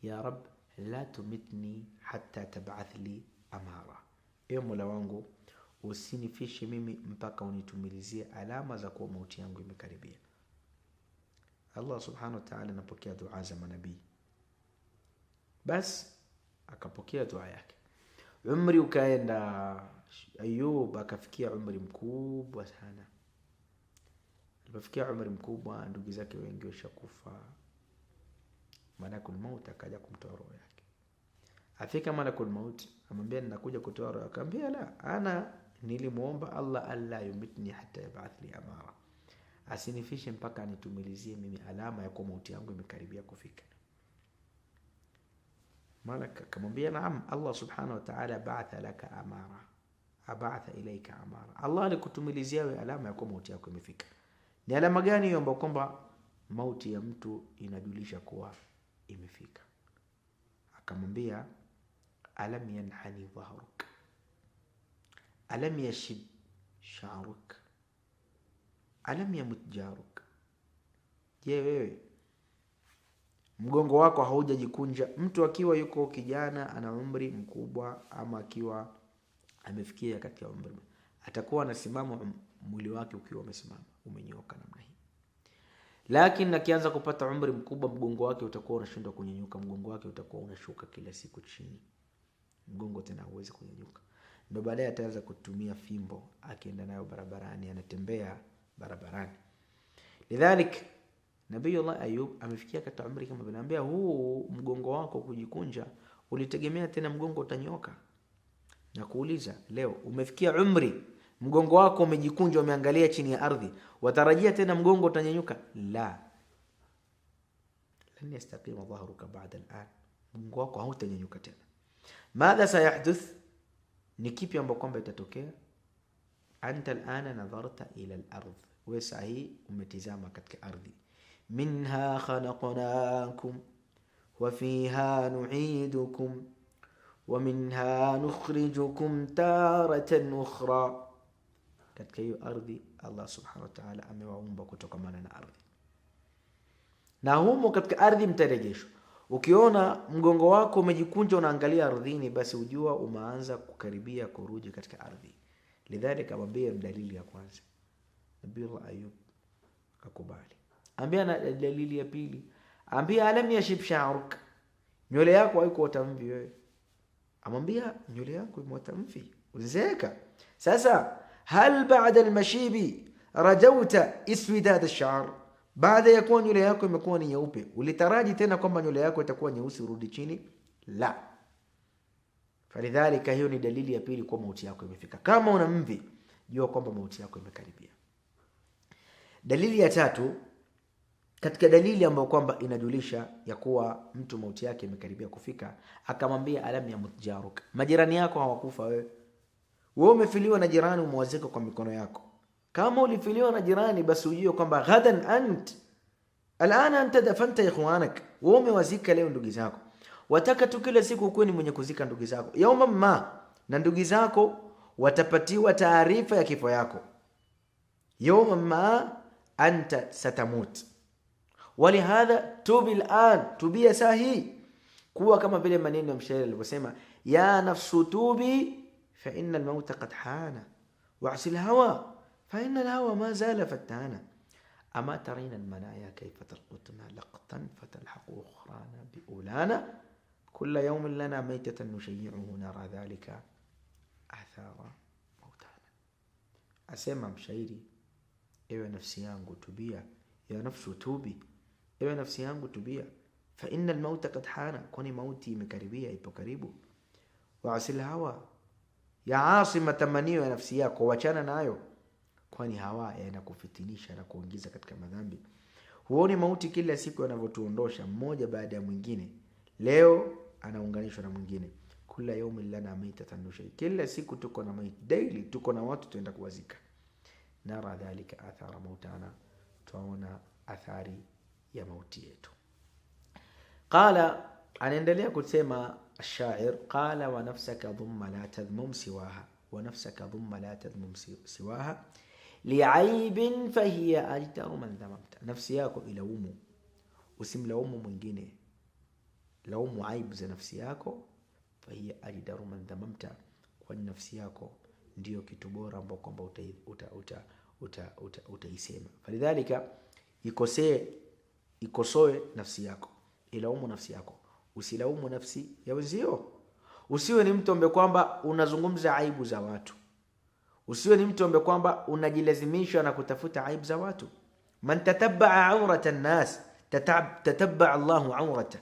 ya Rabb la tumitni hatta tab'ath li amara, ewe Mola wangu usinifishe mimi mpaka unitumilizie alama za kuwa mauti yangu imekaribia. Allah subhanahu wa ta'ala anapokea dua za manabii. Bas akapokea dua yake, umri ukaenda, Ayub akafikia umri mkubwa sana. Alipofikia umri mkubwa, ndugu zake wengi washakufa. Malakul maut akaja kumtoa roho yake. Afika malakul maut, amwambia ninakuja kutoa roho. Akamwambia la, ana nilimuomba Allah alla yumitni hatta yab'ath li amara, asinifishe mpaka anitumilizie mimi alama ya kuwa mauti yangu imekaribia kufika. Malaka akamwambia naam, Allah subhanahu wa ta'ala ba'atha laka amara, ab'atha ilayka amara, Allah alikutumilizia wewe alama ya kuwa mauti yako imefika. Ni alama gani hiyo ambayo kwamba mauti ya mtu inajulisha kuwa imefika? Akamwambia alam yanhani dhahruk, alam yashib sha'ruk, alam yamut jaruk. Je, wewe mgongo wako haujajikunja? Mtu akiwa yuko kijana ana umri mkubwa, ama akiwa amefikia katika umri, atakuwa anasimama mwili wake ukiwa umesimama umenyoka namna hii. Lakini akianza kupata umri mkubwa, mgongo wake utakuwa unashindwa kunyanyuka, mgongo wake utakuwa unashuka kila siku chini, mgongo tena hauwezi kunyanyuka. Ndio baadaye ataanza kutumia fimbo akienda nayo barabarani, anatembea barabarani. Lidhalik Nabiyullah Ayub amefikia katika umri kama vile anambia, huu mgongo wako kujikunja ulitegemea tena mgongo utanyoka? Na kuuliza leo umefikia umri mgongo wako umejikunja, umeangalia chini ya ardhi, watarajia tena mgongo utanyanyuka? La, lan yastaqima dhahruka ba'da al'an, mgongo wako hautanyanyuka tena. Madha sayahduth, ni kipi ambacho kwamba itatokea? Anta al'ana nadharta ila al-ardh, wewe sahi umetizama katika ardhi. Minha khalaqnakum wa fiha nu'idukum wa minha nukhrijukum taratan ukhra, katika hiyo ardhi Allah subhanahu wa ta'ala amewaumba kutokamana na ardhi, na humo katika ardhi mtarejeshwa. Ukiona mgongo wako umejikunja unaangalia ardhini, basi ujua umeanza kukaribia kurudi katika ardhi. Lidhalika mwambie dalili ya kwanza, Nabiyullah Ayub akubali. Ambia na dalili ya pili, ambia alam yashib sha'ruk, nywele yako haiko utamvi wewe. Amwambia nywele yako imetamvi, uzeeka. Sasa hal ba'da al-mashibi rajauta iswidad ash-sha'r, baada ya kuwa nywele yako imekuwa ni nyeupe ulitaraji tena kwamba nywele yako itakuwa nyeusi urudi chini? La. Falidhalika hiyo ni dalili ya pili kwa mauti yako imefika. Kama una mvi, jua kwamba mauti yako imekaribia. Dalili ya tatu katika dalili ambayo kwamba inajulisha ya kuwa mtu mauti yake imekaribia kufika, akamwambia alam ya mutjaruk, majirani yako hawakufa wewe? Wewe umefiliwa na jirani, umewazika kwa mikono yako. Kama ulifiliwa na jirani, basi ujue kwamba ghadan ant alana anta dafanta ikhwanak, wewe umewazika leo ndugu zako. Wataka tu kila siku ukuwe ni mwenye kuzika ndugu zako. Yauma ma, na ndugu zako watapatiwa taarifa ya kifo yako. Yauma ma anta satamut. Walihadha tubi al'an, tubia sahi, kuwa kama vile maneno ya mshairi alivyosema, ya nafsu tubi fa inna al-mauta qad hana wa'sil hawa fa inna al-hawa ma zala fatana ama tarina al-manaya kayfa tarqutna laqtan fatalhaqu ukhrana biulana kulla yawmin lana maytatan nushayyi'uhu nara dhalika athara mautana. Asema mshairi, ewe nafsi yangu tubia, ya nafsu tubi, ewe nafsi yangu tubia, fa inna al-mauta qad hana, kwani mauti imekaribia, ipo karibu. Wa'sil hawa, ya asima tamanio ya nafsi yako, wachana nayo, kwani hawa yanakufitinisha na kuingiza katika madhambi. Huoni mauti kila siku yanavyotuondosha mmoja baada ya mwingine, leo anaunganishwa na mwingine. Kila yawmin lana maytatan nushay, kila siku tuko na maiti, daily tuko na watu tuenda kuwazika. Nara dhalika athara mautana, tuona athari ya mauti yetu. Qala, anaendelea kusema الشاعر, قال ونفسك ضم لا تذمم سواها, ونفسك ضم لا تذمم سواها لعيب فهي أجدر من ذممت. نفسي yako ilaumu, usimlaumu mwingine, laumu aibu za nafsi yako. فهي أجدر من ذممت, kwa nafsi yako ndio kitu bora ambacho kwamba utaisema. Falidhalika ikosoe nafsi yako, ilaumu nafsi yako, usilaumu nafsi ya wenzio. Usiwe ni mtu ambaye kwamba unazungumza aibu za watu. Usiwe ni mtu ambaye kwamba unajilazimisha na kutafuta aibu za watu. Man tatabba'a awrata an-nas tatabba'a Allahu awrata,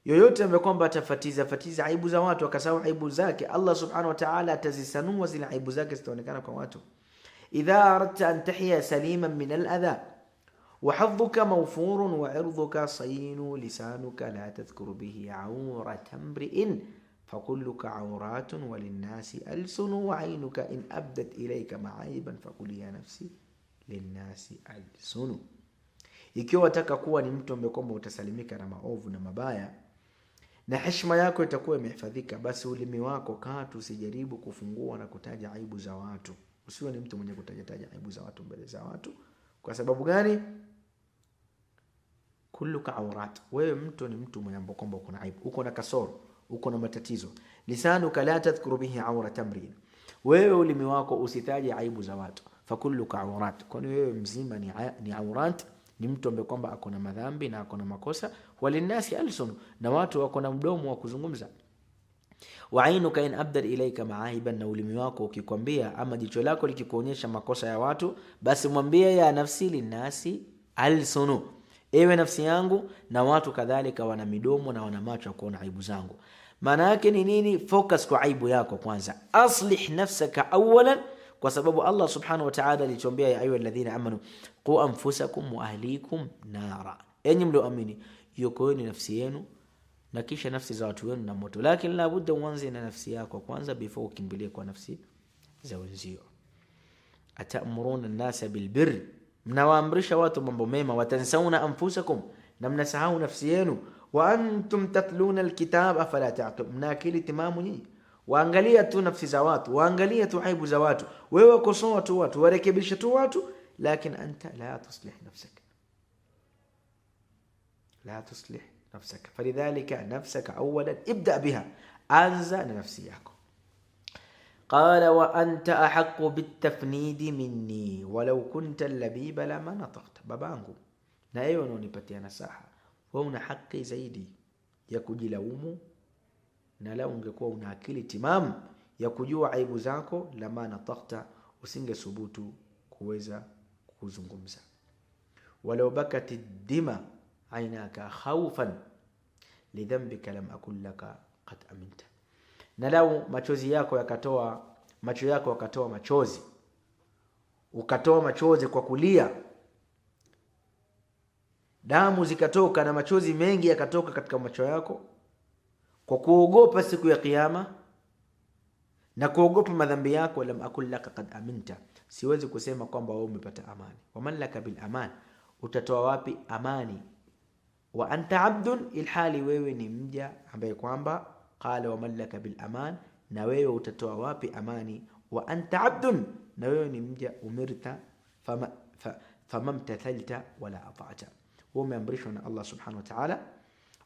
yoyote ambaye kwamba atafatiza aibu za watu akasahau aibu zake, Allah subhanahu wa ta'ala atazisanua zile aibu zake zitaonekana kwa watu. Idha aradta an tahya saliman min al-adha وحظك موفور وعرضك صين لسانك لا تذكر به عورة امرئ فكلك عورات وللناس ألسن وعينك إن أبدت إليك معايبا فقل يا نفسي للناس ألسن. Ikiwa wataka kuwa ni mtu ambaye kwamba utasalimika na maovu na mabaya na heshima yako itakuwa imehifadhika, basi ulimi wako katu usijaribu kufungua na kutaja aibu za watu. Usiwe ni mtu mwenye kutaja aibu za watu mbele za watu. Kwa sababu gani? Kulluka awrat, wewe mtu ni mtu mwenye ambaye kwamba uko na aibu, uko na kasoro, uko na matatizo. Lisanuka la tadhkuru bihi awrat amrin, wewe ulimi wako usitaje aibu za watu. Fakulluka awrat, kwani wewe mzima ni awrat, ni mtu ambaye kwamba ako na madhambi na ako na makosa. Walinasi alsun, na watu wako na mdomo wa kuzungumza. Wa ainuka in abdal ilayka ma'aiban, na ulimi wako ukikwambia ama jicho lako likikuonyesha makosa ya watu, basi mwambie ya nafsi linasi alsunu, ewe nafsi yangu, na watu kadhalika wana midomo na wana macho kuona aibu zangu. Maana yake ni nini? Focus kwa aibu yako kwanza, aslih nafsaka awalan, kwa sababu Allah subhanahu wa ta'ala alituambia, ya ayyuha alladhina amanu qu anfusakum wa ahlikum nara, enyi mlioamini yokoeni nafsi yenu na kisha nafsi za watu wenu na moto. Lakini la budda uanze na nafsi yako kwanza before ukimbilie kwa nafsi za wenzio. Atamuruna an-nasa bilbirr, mnawaamrisha watu mambo mema, watansauna anfusakum, na mnasahau nafsi yenu, wa antum tatluna alkitab afala ta'qilun, mnakili timamu nyinyi, waangalia tu nafsi za watu, waangalia tu aibu za watu, wewe kosoa tu watu, warekebisha tu watu, lakini anta la tuslih nafsak, la tuslih nafsak. Falidhalika nafsaka awalan ibda biha, anza na nafsi yako. Qala wa anta ahaqqu bitafnidi minni walau kunta labiba lama nataqta, babangu na wewe unanipatia nasaha, wewe una haki zaidi ya kujilaumu, na lau ungekuwa una akili timamu ya kujua aibu zako, lama nataqta, usingesubutu kuweza kuzungumza. Walau bakati dima ainaka khawfan lidhanbika lam akul laka qad aminta, na lau machozi yako yakatoa, macho yako yakatoa machozi, ukatoa machozi kwa kulia, damu zikatoka na machozi mengi yakatoka katika macho yako kwa kuogopa siku ya kiyama na kuogopa madhambi yako, lam akul laka qad aminta, siwezi kusema kwamba wewe umepata amani. Waman laka bil aman, utatoa wapi amani? Wa anta abdun, ilhali wewe ni mja ambaye kwamba, qala waman laka bil aman, na wewe utatoa wapi amani? Wa anta abdun, na wewe ni mja, umirta famamtathalta wala ata'ta, wewe umeamrishwa na Allah subhanahu wa ta'ala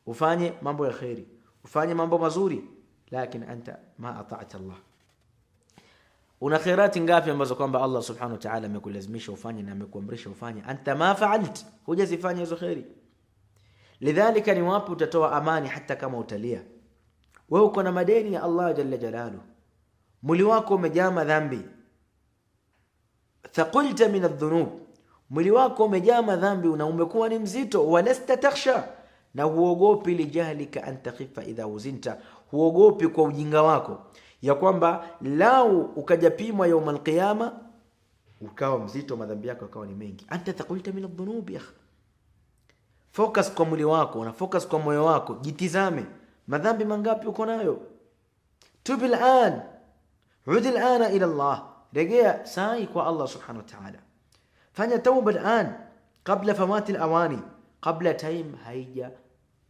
ufanye mambo ya khairi, ufanye mambo mazuri, lakini anta ma ata'ta Allah. Una khairati ngapi ambazo kwamba Allah subhanahu wa ta'ala amekulazimisha ufanye na amekuamrisha ufanye, anta ma fa'alt, hujazifanya hizo khairi. Lidhalika ni wapi utatoa amani hata kama utalia? Wewe uko na madeni ya Allah jalla jalalu, mwili wako umejaa madhambi, thaqulta min adh-dhunub, mwili wako umejaa madhambi na umekuwa ni mzito, walasta takhsha, na huogopi lijahlika an takhifa idha uzinta, huogopi kwa ujinga wako ya kwamba lau ukajapimwa يوم القيامه ukawa mzito, madhambi yako yakawa ni mengi. Anta thaqulta min adh-dhunub ya akhi, focus kwa mwili wako na focus kwa moyo wako, jitizame madhambi mangapi uko nayo. Tubil an, udil ana ila Allah, rejea sai kwa Allah subhanahu wa ta'ala, fanya tauba an kabla famati alawani, kabla time haija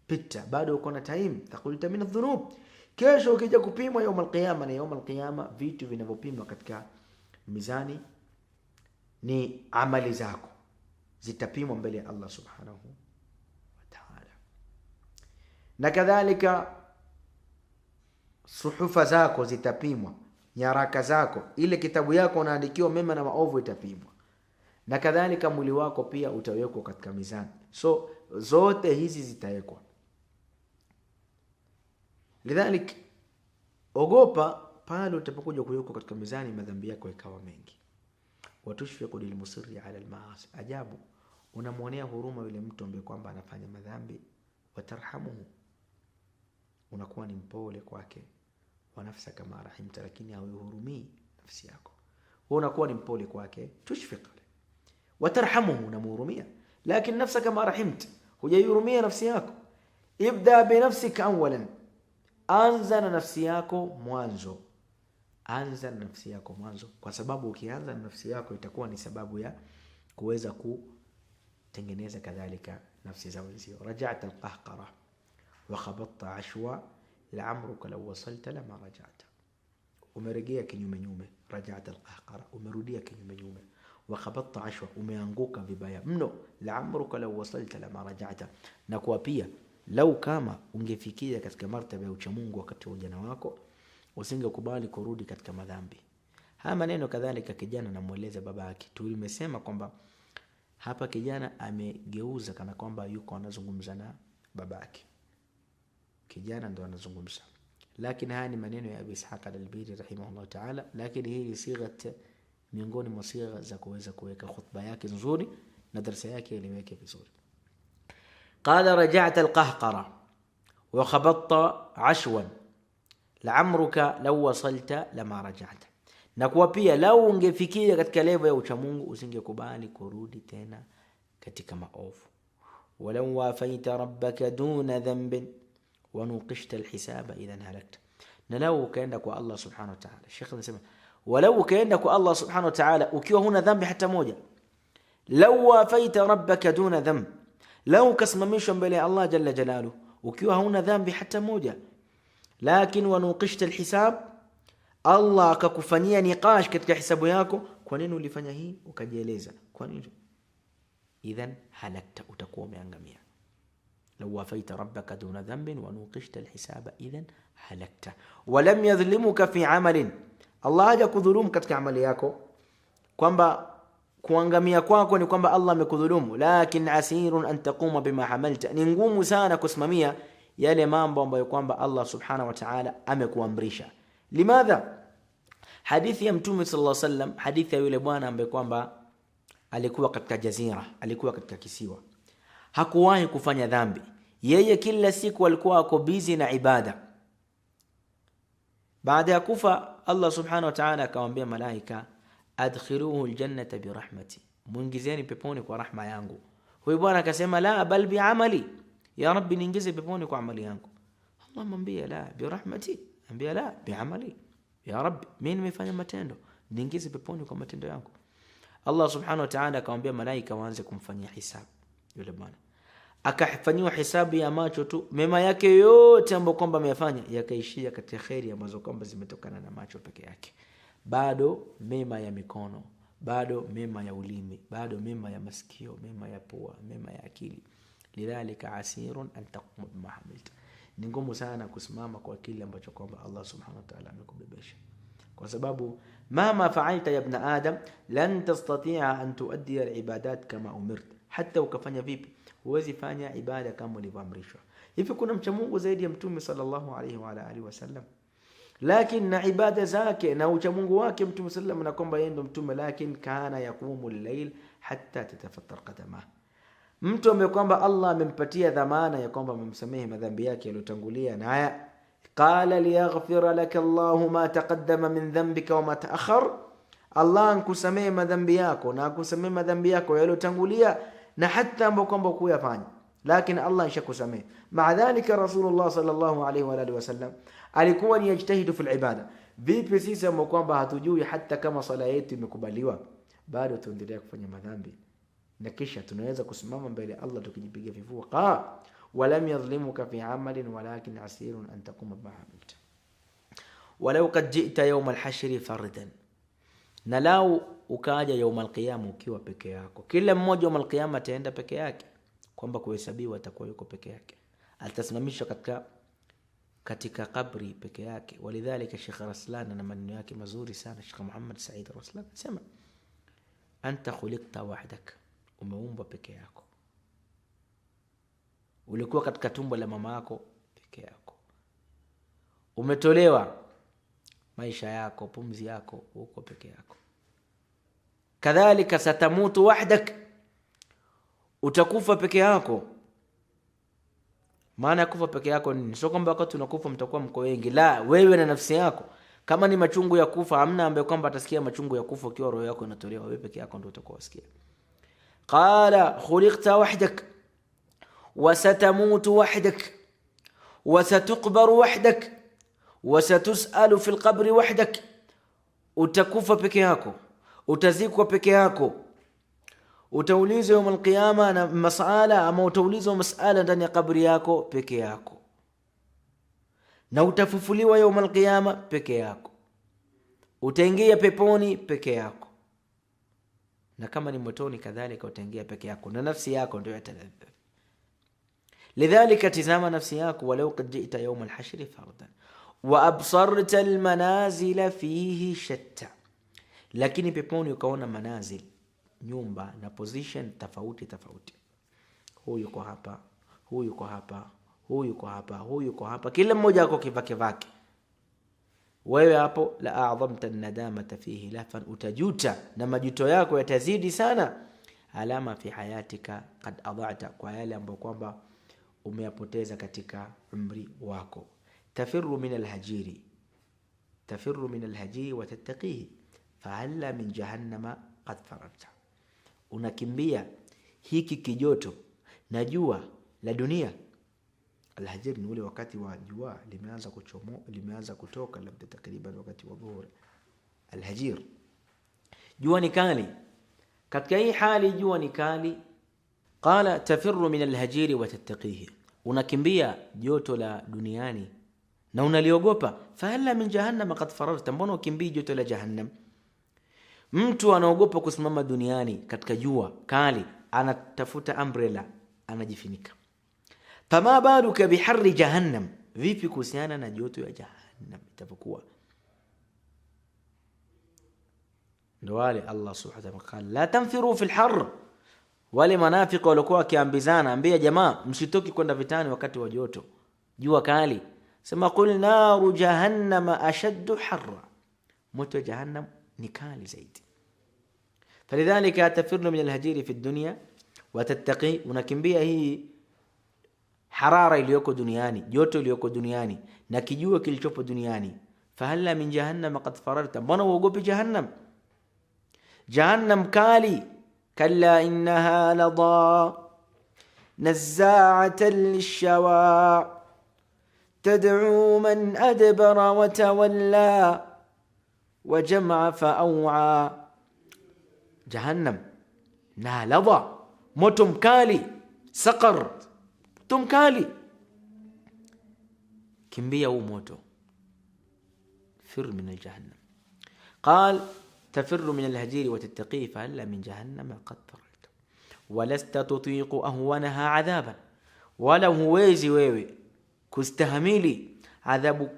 pita, bado uko na time. Thaqulta min adh-dhunub, kesho ukija kupimwa يوم القيامه, na يوم القيامه vitu vinavyopimwa katika mizani ni amali zako, zitapimwa mbele ya Allah subhanahu wa ta'ala, na kadhalika suhufa zako zitapimwa, nyaraka zako, ile kitabu yako unaandikiwa mema na maovu itapimwa, na kadhalika mwili wako pia utawekwa katika mizani. So zote hizi zitawekwa. Lidhalik ogopa pale utapokuja kuwekwa katika mizani madhambi yako ikawa mengi. Watushfiqu lilmusirri ala almaasi, ajabu unamwonea huruma yule mtu ambaye kwamba anafanya madhambi, watarhamuhu, unakuwa ni mpole kwake, wa nafsa kama rahimta, lakini hauhurumii nafsi yako, wewe unakuwa ni mpole kwake, tushfiq watarhamuhu, unamhurumia, lakini nafsa kama rahimta, hujahurumia nafsi yako. Ibda bi nafsika awalan, anza na nafsi yako mwanzo, anza na nafsi yako mwanzo, kwa sababu ukianza na nafsi yako itakuwa ni sababu ya kuweza kutengeneza kadhalika nafsi za wenzio. Raja'ta alqahqara wa khabatta ashwa la'amruka law wasalta lama raja'ta, umerejea kinyume nyume. Raja'ta alqahqara, umerudia kinyume nyume. Wa khabatta ashwa, umeanguka vibaya mno. La'amruka law wasalta lama raja'ta, na kwa pia lau kama ungefikia katika martaba ya uchamungu wakati wa ujana wako, usingekubali kurudi katika madhambi. Haya maneno kadhalika kijana anamueleza baba yake. Tulimesema kwamba hapa kijana amegeuza kana kwamba yuko anazungumza na baba yake, kijana ndo anazungumza, lakini haya ni maneno ya Abi Ishaq al-Albiri rahimahullah ta'ala, lakini hii ni sigha miongoni mwa sigha za kuweza kuweka khutba yake nzuri na darasa yake ileweke vizuri. qala raja'ta alqahqara wa khabatta ashwan la'amruka law wasalta lama raja'ta. Na kwa pia lau ungefikia katika level ya uchamungu usingekubali kurudi tena katika maovu. walau wafaita rabbaka duna dhanbin wa nuqishta alhisaba idhan halakta. Na lau ukaenda kwa Allah subhanahu wa ta'ala, Sheikh anasema walau ukaenda kwa Allah subhanahu wa ta'ala ukiwa huna dhambi hata moja, lau wafaita rabbaka duna dhanb, lau kasimamishwa mbele ya Allah jalla jalaluhu ukiwa huna dhambi hata moja, lakini wa nuqishta alhisab, Allah akakufanyia niqash katika hisabu yako, kwa nini ulifanya hii, ukajieleza kwa nini, idhan halakta, utakuwa umeangamia. law wafaita rabbaka duna dhanbin wa nuqishta alhisaba idhan halakta. wa lam yadhlimuka fi amalin, Allah haja kudhulumu katika amali yako, kwamba kuangamia kwako ni kwamba Allah amekudhulumu, lakin asirun an taquma bima hamalta, ni ngumu sana kusimamia yale mambo ambayo kwamba Allah subhanahu wa ta'ala amekuamrisha. Limadha? Hadithi ya Mtume sallallahu alaihi wasallam, hadithi ya yule bwana ambaye kwamba alikuwa katika jazira, alikuwa katika kisiwa, hakuwahi kufanya dhambi, yeye kila siku alikuwa ako busy na ibada. Baada ya kufa, Allah subhanahu wa ta'ala akamwambia malaika, adkhiluhu aljannata birahmati, muingizeni peponi kwa rahma yangu. Huyu bwana akasema la bal bi'amali, ya rabbi niingize peponi kwa amali yangu. Allah mwambia la birahmati, ambia la bi'amali, ya rabbi mimi nimefanya matendo, niingize peponi kwa matendo yangu. Allah subhanahu wa ta'ala akamwambia malaika waanze kumfanyia hisabu yule bwana. Akafanywa hisabu ya macho tu, mema yake yote ambayo kwamba ameyafanya yakaishia katika khairi ambazo kwamba zimetokana na macho peke yake. Bado mema ya mikono, bado mema ya ulimi, bado mema ya masikio, mema ya pua, mema ya akili. Lidhalika asirun an taqum bima hamilta, ni ngumu sana kusimama kwa kile ambacho kwamba Allah subhanahu wa ta'ala amekubebesha, kwa sababu mama fa'alta ya ibn adam lan tastati'a an tuaddi al-ibadat kama umirt, hata ukafanya vipi huwezi fanya ibada kama ulivyoamrishwa. Hivi kuna mcha Mungu zaidi ya Mtume sallallahu alayhi wa alihi wasallam, lakini na ibada zake na ucha Mungu wake Mtume sallam na kwamba yeye ndo mtume, lakini kana yaqumu al-layl hatta tatafattar qadamah. Mtu ambaye kwamba Allah amempatia dhamana ya kwamba amemsamehe madhambi yake yaliyotangulia, na haya qala liyaghfira laka Allahu ma taqaddama min dhanbika wa ma ta'akhkhar, Allah ankusamehe madhambi yako na akusamehe madhambi yako yaliyotangulia na hata ambapo kwamba kuyafanya, lakini Allah anshakusamehe. Maadhalika Rasulullah sallallahu alayhi wa alihi wasallam alikuwa ni yajtahidu fil ibada. Vipi sisi ambao kwamba hatujui hata kama sala yetu imekubaliwa, bado tuendelea kufanya madhambi, na kisha tunaweza kusimama mbele Allah tukijipiga vifua, walam yadhlimuka fi amalin walakin asirun an taquma bima hamilta. Walau qad ji'ta yawm al-hashr fardan, na lau ukaja yawm al-qiyama ukiwa peke yako. Kila mmoja yawm al-qiyama ataenda peke yake, kwamba kuhesabiwa atakuwa yuko peke yake, atasimamishwa katika kabri peke yake. Walidhalika Sheikh Raslan na maneno yake mazuri sana, Sheikh Muhammad Said Raslan anasema anta khuliqta wahdak, umeumbwa peke yako. Ulikuwa katika tumbo la mama yako peke yako, umetolewa maisha yako, pumzi yako, uko peke yako. Kadhalika satamutu wahdak, utakufa peke yako. Maana kufa peke yako nini? Sio kwamba wakati unakufa mtakuwa mko wengi, la, wewe na nafsi yako. Kama ni machungu ya kufa, hamna ambaye kwamba atasikia machungu ya kufa ukiwa roho yako inatolewa, wewe peke yako ndio utakuwa usikia. Qala khuliqta wahdak wa satamutu wahdak wa satuqbaru wahdak wa satus'alu fil qabri wahdak, utakufa peke yako, utazikwa peke yako, utaulizwa yawm al-qiyama na masala, ama utaulizwa masala ndani ya kabri yako peke yako, na utafufuliwa yawm al-qiyama peke yako, utaingia peponi peke yako, na kama ni motoni kadhalika utaingia peke yako, na nafsi yako ndio italadha. Lidhalika tizama nafsi yako, walau qad ji'ta yawm al-hashr fardan wa absarta al-manazil fihi shatta, lakini peponi ukaona manazil, nyumba na position tofauti tofauti. Huyu yuko hapa, huyu yuko hapa, huyu yuko hapa, huyu yuko hapa, kila mmoja ako kivake vake. Wewe hapo la a'dhamta an-nadamata fihi lafan, utajuta na majuto yako yatazidi sana. Alama fi hayatika qad adha'ta, kwa yale ambayo kwamba umeyapoteza katika umri wako. Tafirru min alhajiri, tafirru min alhajiri wa tattaqihi fahalla min jahannama qad fararta. Unakimbia hiki kijoto na jua la dunia. Alhajir ni ule wakati wa jua limeanza kutoka, labda takriban wakati wa dhuhuri. Alhajir, jua ni kali. Katika hii hali jua ni kali, qala tafirru min alhajiri wa tattaqihi, unakimbia joto la duniani na unaliogopa. Fahalla min jahannam qad fararta, mbona ukimbii joto la jahannam? Mtu anaogopa kusimama duniani katika jua kali, anatafuta umbrella, anajifunika. Fama baluka biharri jahannam, vipi kuhusiana na joto ya jahannam itapokuwa? Ndio wale Allah subhanahu wa ta'ala la tanfiru fil har, wale manafiki walikuwa wakiambizana, ambia jamaa msitoki kwenda vitani wakati wa joto, jua kali. Sema qul naru jahannam ashaddu harra, moto jahannam ni kali zaidi. Falidhalika tafirru min alhajiri fi dunya wa tattaqi, unakimbia hii harara iliyoko duniani, joto iliyoko duniani na kijua kilichopo duniani. Fahalla min jahannam qad fararta, mbona uogopi jahannam? Jahannam kali. Kalla innaha ladha nazza'atan lishawa tad'u man adbara wa tawalla wa jam'a fa'aw'a. Jahannam na ladha, moto mkali, saqar, moto mkali. Kimbia huu moto, fir min aljahannam. Qal tafirru min alhajiri wa tattaqi fahalla min jahannam qad fararta walasta tutiqu ahwanaha adhaban, wala huwezi wewe kustahamili adhabu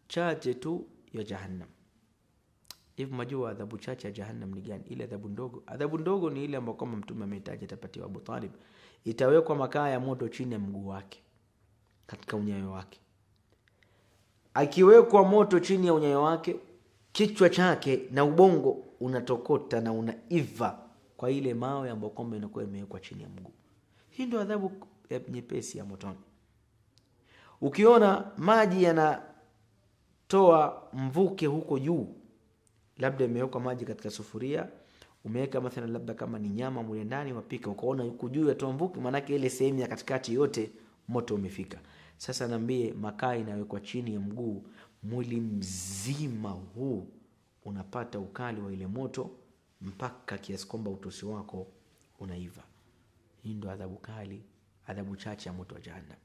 chache tu ya jahannam. Hivi majua adhabu chache ya jahannam ni gani? Ile adhabu ndogo. Adhabu ndogo ni ile ambayo kama Mtume amehitaji atapatiwa Abu Talib, itawekwa makaa ya moto chini ya mguu wake, katika unyayo wake. Akiwekwa moto chini ya unyayo wake, kichwa chake na ubongo unatokota na unaiva kwa ile mawe ambayo kwamba inakuwa imewekwa chini ya mguu. Hii ndio adhabu nyepesi ya motoni. Ukiona maji yanatoa mvuke huko juu, labda imewekwa maji katika sufuria, umeweka mathalan labda kama ni nyama mule ndani wapika, ukaona huko juu yatoa mvuke, maana yake ile sehemu ya katikati yote moto umefika. Sasa niambie, makaa inawekwa chini ya mguu, mwili mzima huu unapata ukali wa ile moto mpaka kiasi kwamba utosi wako unaiva. Hii ndio adhabu kali, adhabu chache ya moto wa jahannam.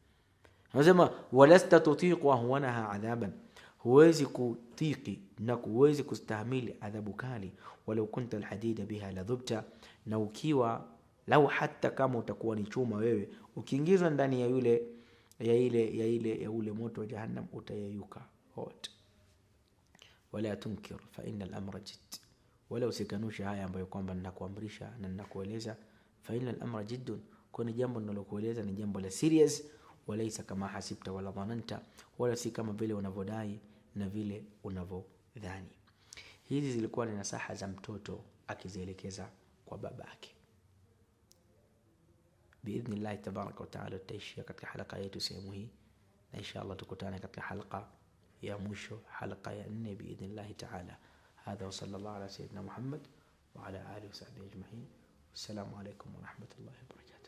Anasema walasta tutiqu ahwanaha adhaban, huwezi kutiki na huwezi kustahimili adhabu kali. Walau kunta alhadida biha ladhubta, na ukiwa lau hata kama utakuwa ni chuma wewe, ukiingizwa ndani ya ule moto wa jahannam utayeyuka wote. Wala tunkir fa inna al-amra jidd, wala usikanusha haya ambayo kwamba ninakuamrisha na ninakueleza. Fa inna al-amra jiddun, kwani jambo ninalokueleza ni jambo la serious. Walaysa kama hasibta wala dhananta, wala si kama vile unavodai na vile unavodhani. Hizi zilikuwa ni nasaha za mtoto akizielekeza kwa babake. Biidhnillah tabaraka wa taala tutaishia katika halqa yetu sehemu hii, na inshallah tukutane katika halqa ya mwisho, halqa ya 4 biidhnillah taala. Hadha wa sallallahu ala sayyidina Muhammad wa ala alihi wa sahbihi ajma'in. Assalamu alaykum wa rahmatullahi wa barakatuh.